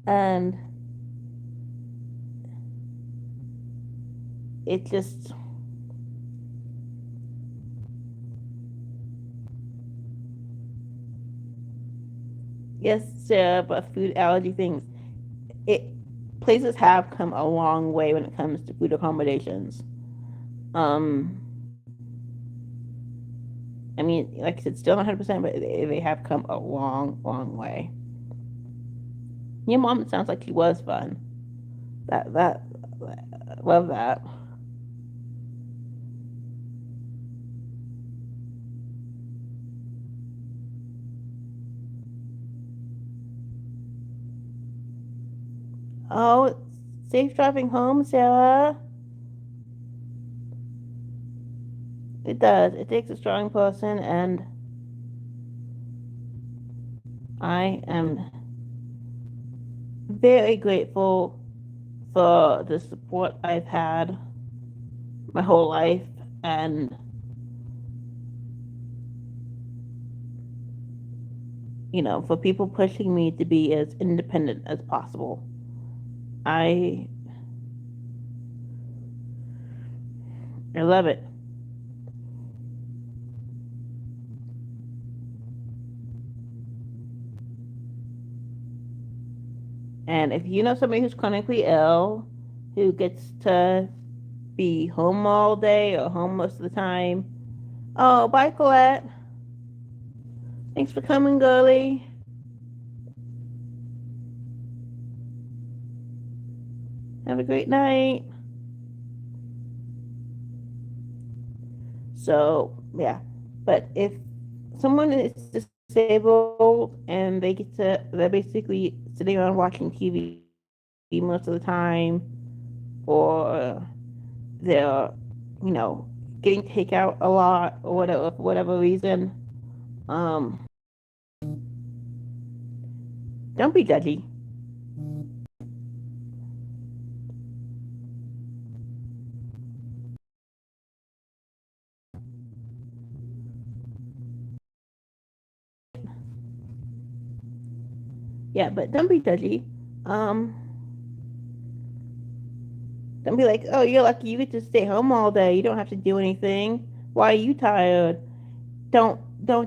and it just yes, Sarah, but food allergy things. It places have come a long way when it comes to food accommodations. Um, I mean, like I said, still not 100%, but they have come a long, long way. Your mom sounds like she was fun. That love that. Oh, safe driving home, Sarah. It does. It takes a strong person, and I am very grateful for the support I've had my whole life, and for people pushing me to be as independent as possible. I I love it. And if you know somebody who's chronically ill, who gets to be home all day or home most of the time, oh, bye, Colette. Thanks for coming, girlie. Have a great night. So, yeah. But if someone is disabled and they're basically sitting around watching TV most of the time, or they're, you know, getting takeout a lot or whatever, for whatever reason, um, don't be judgy. Yeah, but don't be judgy. Um, don't be like, oh, you're lucky you get to stay home all day. You don't have to do anything. Why are you tired? Don't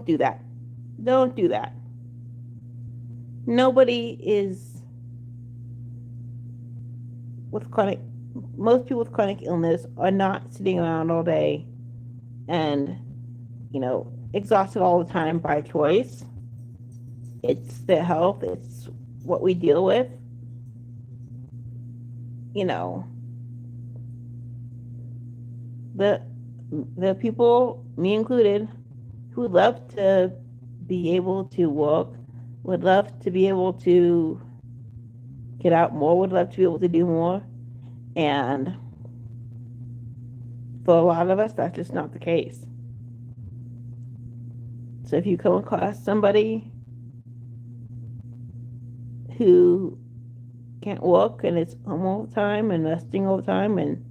do that. Don't do that. Nobody is with chronic. Most people with chronic illness are not sitting around all day and exhausted all the time by choice. It's their health. It's what we deal with. You know, the the people, me included, who love to be able to work, would love to be able to get out more, would love to be able to do more. And for a lot of us, that's just not the case. So if you come across somebody who can't work and is home all the time and resting all the time and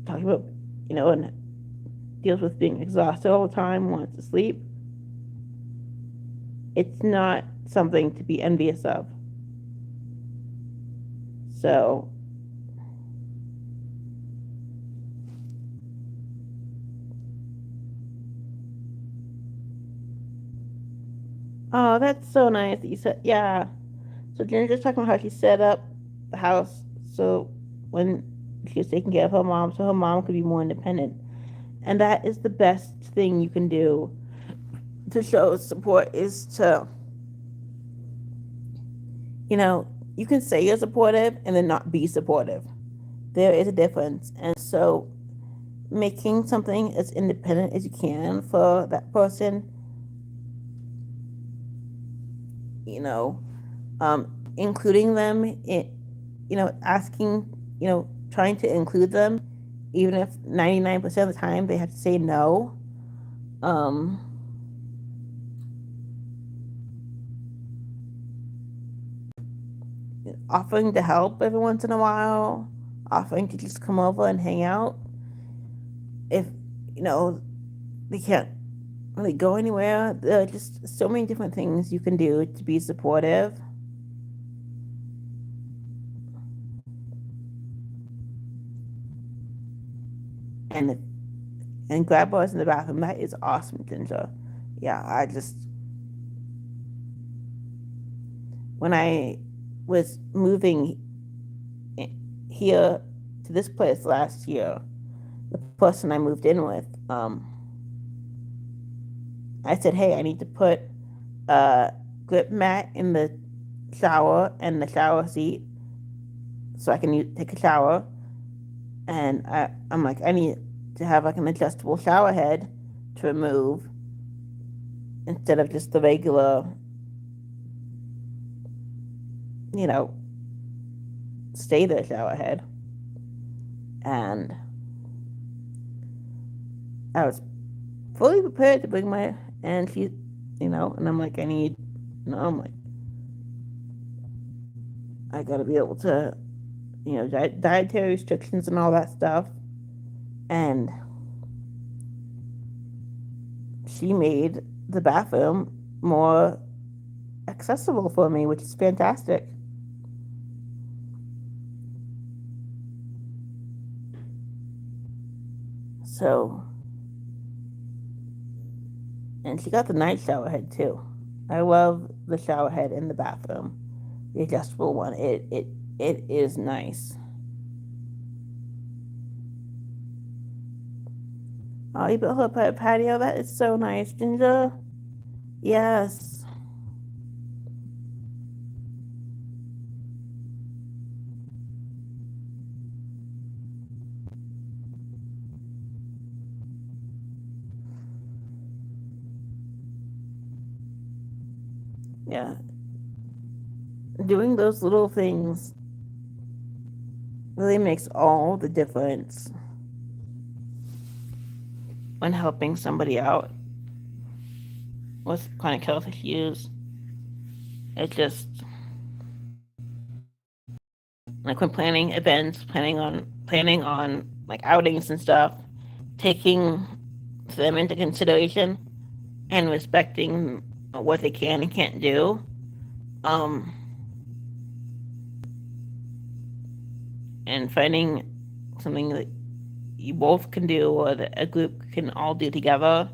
talking about, and deals with being exhausted all the time, wants to sleep, it's not something to be envious of. So, oh, that's so nice that you said, yeah. So Jen's just talking about how she set up the house so when she was taking care of her mom, so her mom could be more independent. And that is the best thing you can do to show support is to, you can say you're supportive and then not be supportive. There is a difference. And so making something as independent as you can for that person, you know, including them in, asking, trying to include them, even if 99% of the time they have to say no. Um, Offering to help every once in a while, offering to just come over and hang out. If, they can't really go anywhere, there are just so many different things you can do to be supportive. And grab bars in the bathroom. That is awesome, Ginger. Yeah, when I was moving here to this place last year, the person I moved in with, I said, hey, I need to put a grip mat in the shower and the shower seat so I can take a shower. And I'm like, I need to have like an adjustable shower head to remove instead of just the regular, you know, stay there shower head. And I was fully prepared to bring my, and she, and I'm like, I'm like, I gotta be able to, dietary restrictions and all that stuff. and she made the bathroom more accessible for me, which is fantastic. So, and she got the night shower head too. I love the shower head in the bathroom, the adjustable one. It is nice. Oh, you built her a patio. That is so nice, Ginger. Yes. Yeah. Doing those little things really makes all the difference when helping somebody out with chronic health issues. It just like when planning events, planning on like outings and stuff, taking them into consideration and respecting what they can and can't do. Um, and finding something that you both can do or that a group can all do together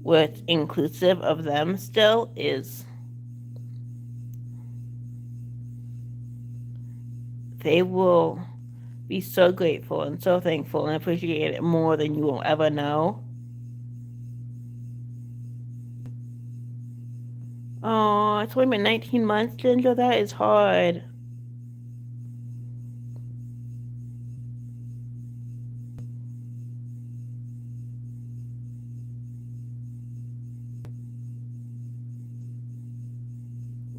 with inclusive of them still is they will be so grateful and so thankful and appreciate it more than you will ever know. Oh, it's only been 19 months, Ginger. That is hard.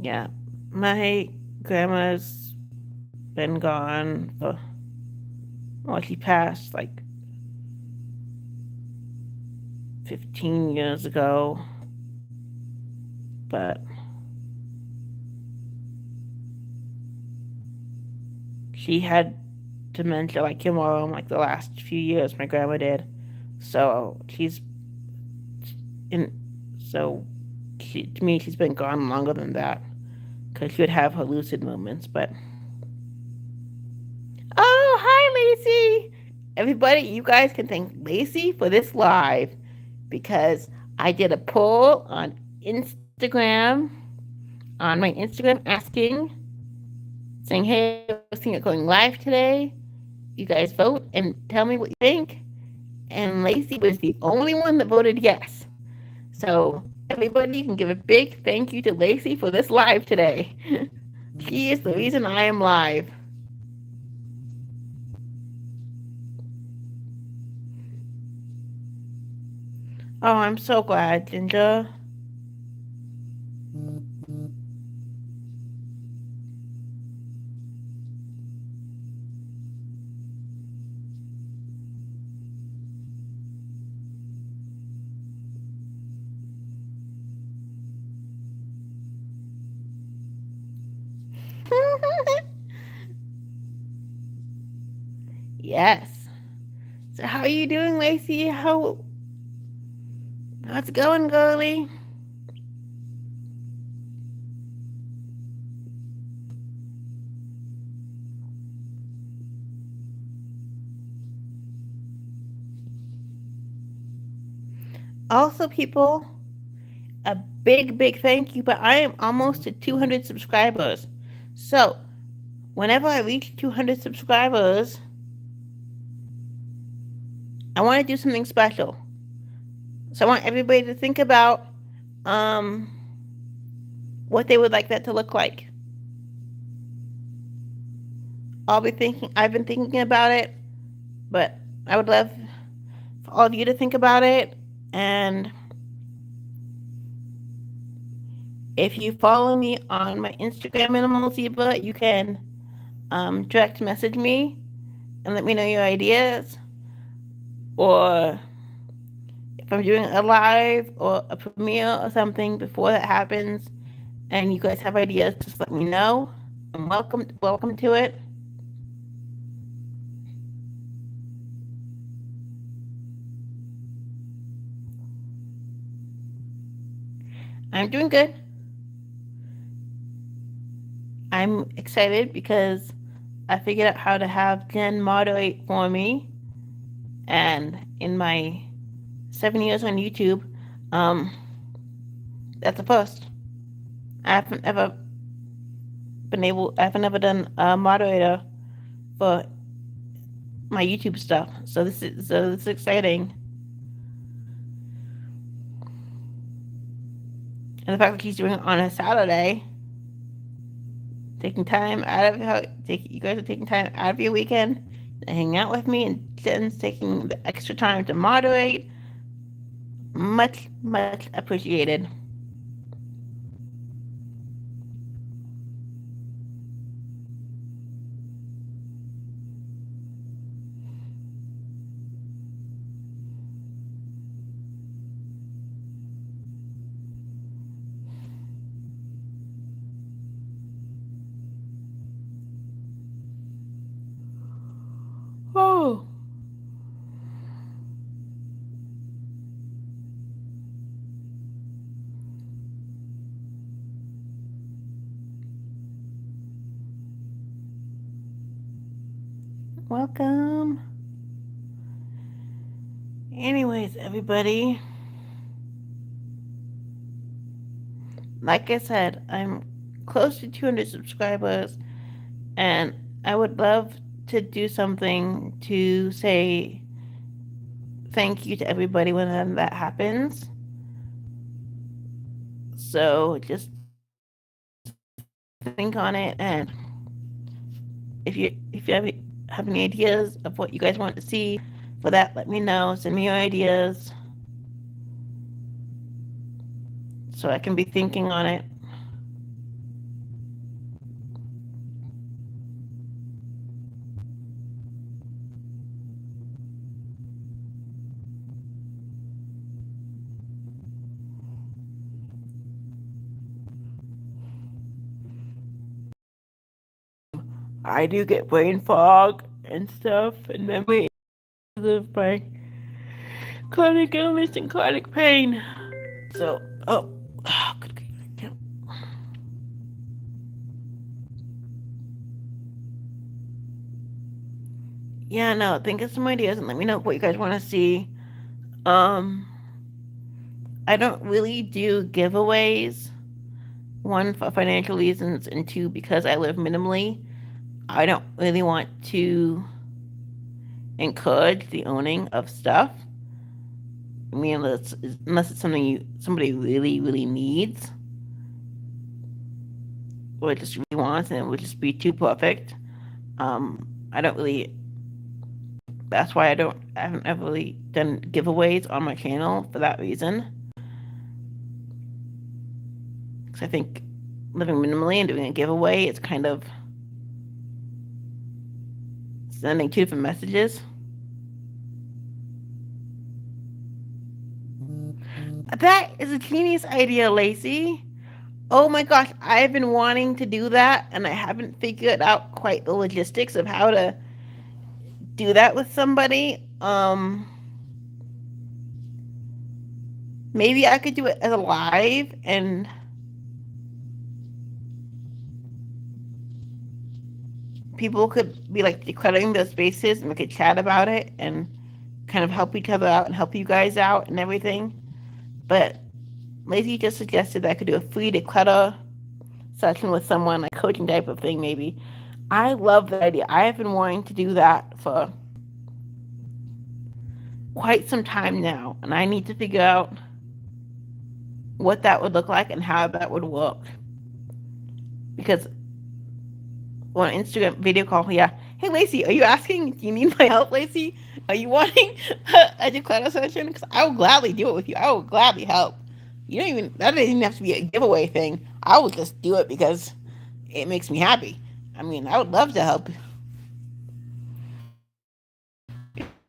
Yeah. My grandma's been gone for, well, she passed like 15 years ago, but she had dementia like your mom like the last few years my grandma did. So she's in, so to me, she's been gone longer than that because she would have her lucid moments. But oh, hi, Lacey! Everybody, you guys can thank Lacey for this live because I did a poll on Instagram, on my Instagram, saying, "Hey, I was thinking of going live today. You guys vote and tell me what you think." And Lacey was the only one that voted yes. So everybody can give a big thank you to Lacey for this live today. She is the reason I am live. Oh, I'm so glad, Ginger. Yes. So how are you doing, Lacey? How's it going, girlie? Also, people, a big thank you, but I am almost to 200 subscribers. So, whenever I reach 200 subscribers, I want to do something special. So, I want everybody to think about um, what they would like that to look like. I've been thinking about it, but I would love for all of you to think about it. And if you follow me on my Instagram, minimalzebra, you can direct message me and let me know your ideas. Or if I'm doing a live or a premiere or something before that happens, and you guys have ideas, just let me know. And welcome to it. I'm doing good. I'm excited because I figured out how to have Jen moderate for me. And in my 7 years on YouTube, um, that's a first. I haven't ever done a moderator for my YouTube stuff. So this is exciting. And the fact that he's doing it on a Saturday, taking time out of you guys are taking time out of your weekend to hang out with me, and Jen's taking the extra time to moderate. Much, much appreciated. Oh, welcome. Anyways, everybody, like I said, I'm close to 200 subscribers, and I would love to do something to say thank you to everybody when that happens. So just think on it, and if you have any ideas of what you guys want to see for that, let me know. Send me your ideas so I can be thinking on it. I do get brain fog and stuff, and memory of my chronic illness and chronic pain. So, good. Yeah, no, think of some ideas and let me know what you guys want to see. Um, I don't really do giveaways. One, for financial reasons, and two, because I live minimally. I don't really want to encourage the owning of stuff. I mean, unless it's something somebody really, really needs, or just really wants, and it would just be too perfect. I don't really. That's why I haven't ever really done giveaways on my channel for that reason. Because I think living minimally and doing a giveaway, it's kind of sending two different messages. That is a genius idea, Lacey. Oh my gosh, I've been wanting to do that, and I haven't figured out quite the logistics of how to do that with somebody. Maybe I could do it as a live, and people could be like decluttering their spaces, and we could chat about it and kind of help each other out and help you guys out and everything. But Lacey just suggested that I could do a free declutter session with someone, like coaching type of thing, maybe. I love that idea. I have been wanting to do that for quite some time now, and I need to figure out what that would look like and how that would work. Because on Instagram video call, yeah, hey Lacey, are you asking? Do you need my help, Lacey? Are you wanting a declutter session? Because I will gladly do it with you. I will gladly help. You don't even that doesn't even have to be a giveaway thing. I will just do it because it makes me happy. I mean, I would love to help.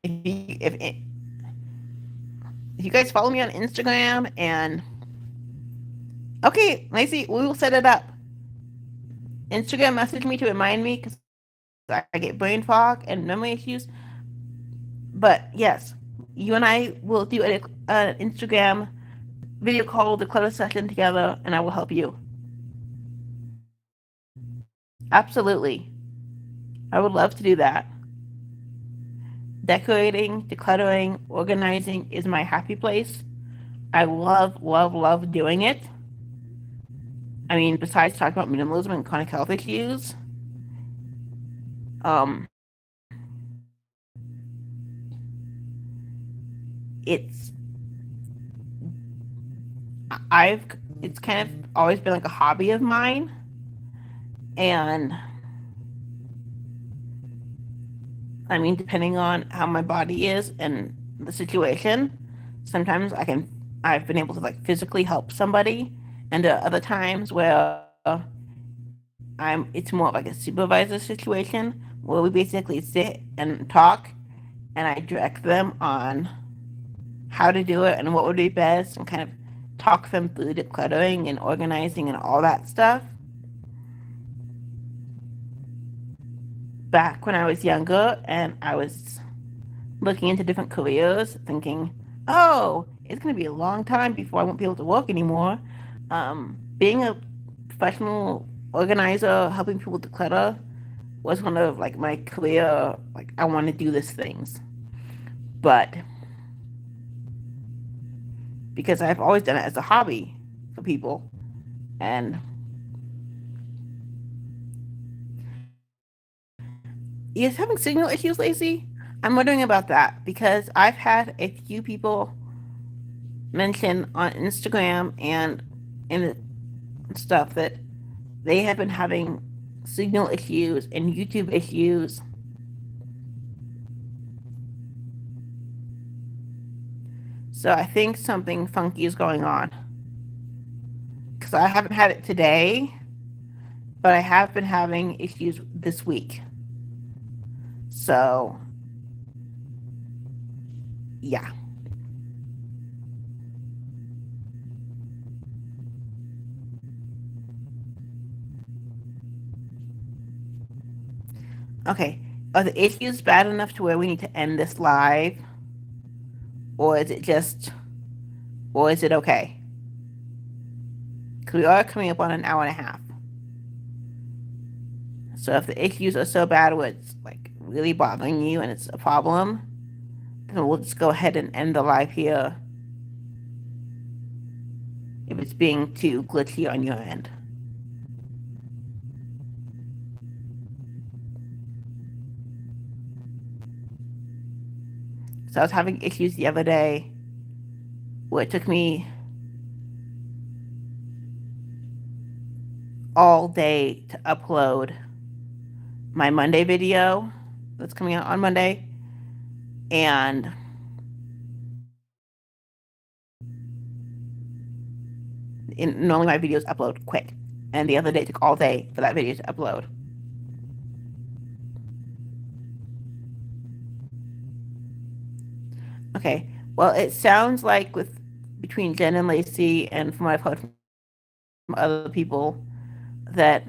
If you guys follow me on Instagram and okay, Lacey, we will set it up. Instagram message me to remind me because I get brain fog and memory issues. But yes, you and I will do an Instagram video call, declutter session together, and I will help you. Absolutely. I would love to do that. Decorating, decluttering, organizing is my happy place. I love, love, love doing it. I mean, besides talking about minimalism and chronic health issues, um, it's I've it's kind of always been like a hobby of mine, and I mean, depending on how my body is and the situation, sometimes I've been able to like physically help somebody, and there are other times where it's more like a supervisor situation where we basically sit and talk, and I direct them on how to do it and what would be best, and kind of talk them through decluttering and organizing and all that stuff. Back when I was younger and I was looking into different careers, thinking, oh, it's going to be a long time before I won't be able to work anymore. Being a professional organizer, helping people declutter, was one of like my career, like I want to do these things. But because I've always done it as a hobby for people, and is having signal issues, Lacey? I'm wondering about that because I've had a few people mention on Instagram and in stuff that they have been having signal issues and YouTube issues. So I think something funky is going on. Because I haven't had it today, but I have been having issues this week. So, yeah. Okay. Are the issues bad enough to where we need to end this live? Or is it just, or is it okay? Because we are coming up on an hour and a half. So if the issues are so bad where it's like really bothering you and it's a problem, then we'll just go ahead and end the live here if it's being too glitchy on your end. So I was having issues the other day where it took me all day to upload my Monday video that's coming out on Monday. And normally my videos upload quick. And the other day it took all day for that video to upload. Okay, well, it sounds like between Jen and Lacey and from what I've heard from other people that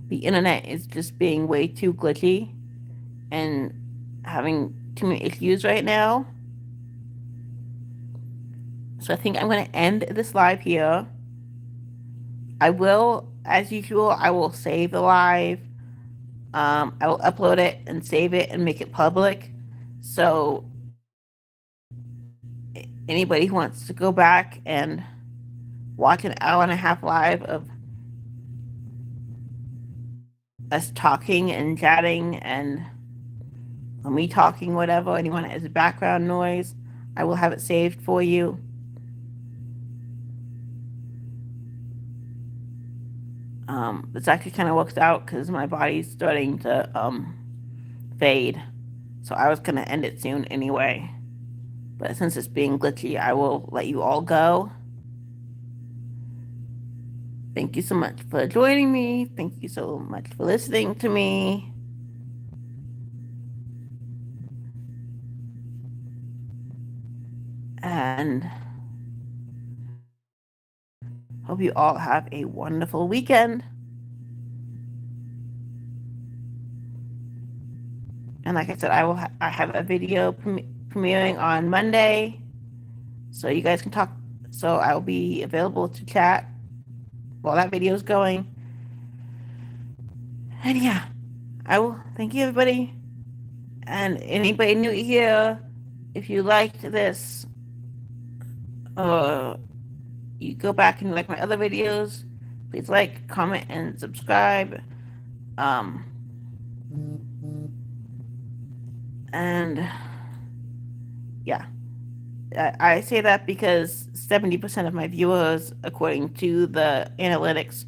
the internet is just being way too glitchy and having too many issues right now. So I think I'm going to end this live here. I will, as usual, I will save the live. I will upload it and save it and make it public. So anybody who wants to go back and watch an hour and a half live of us talking and chatting and me talking, whatever, anyone has background noise, I will have it saved for you. This actually kind of works out because my body's starting to fade. So I was going to end it soon anyway. But since it's being glitchy, I will let you all go. Thank you so much for joining me. Thank you so much for listening to me. And hope you all have a wonderful weekend. And like I said, I have a video premiering on Monday, so you guys can So I will be available to chat while that video is going. And yeah, I will thank you everybody. And anybody new here, if you liked this, uh, you go back and like my other videos, please like, comment, and subscribe. Um, and yeah, I say that because 70% of my viewers, according to the analytics,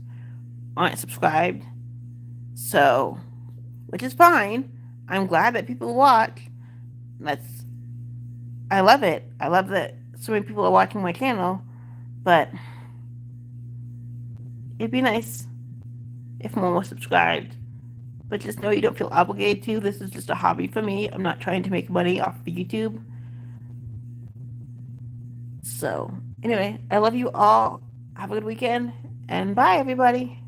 aren't subscribed. So, which is fine. I'm glad that people watch. That's I love it. I love that so many people are watching my channel, but it'd be nice if more were subscribed. But just know you don't feel obligated to. This is just a hobby for me. I'm not trying to make money off of YouTube. So, anyway, I love you all. Have a good weekend, and bye, everybody.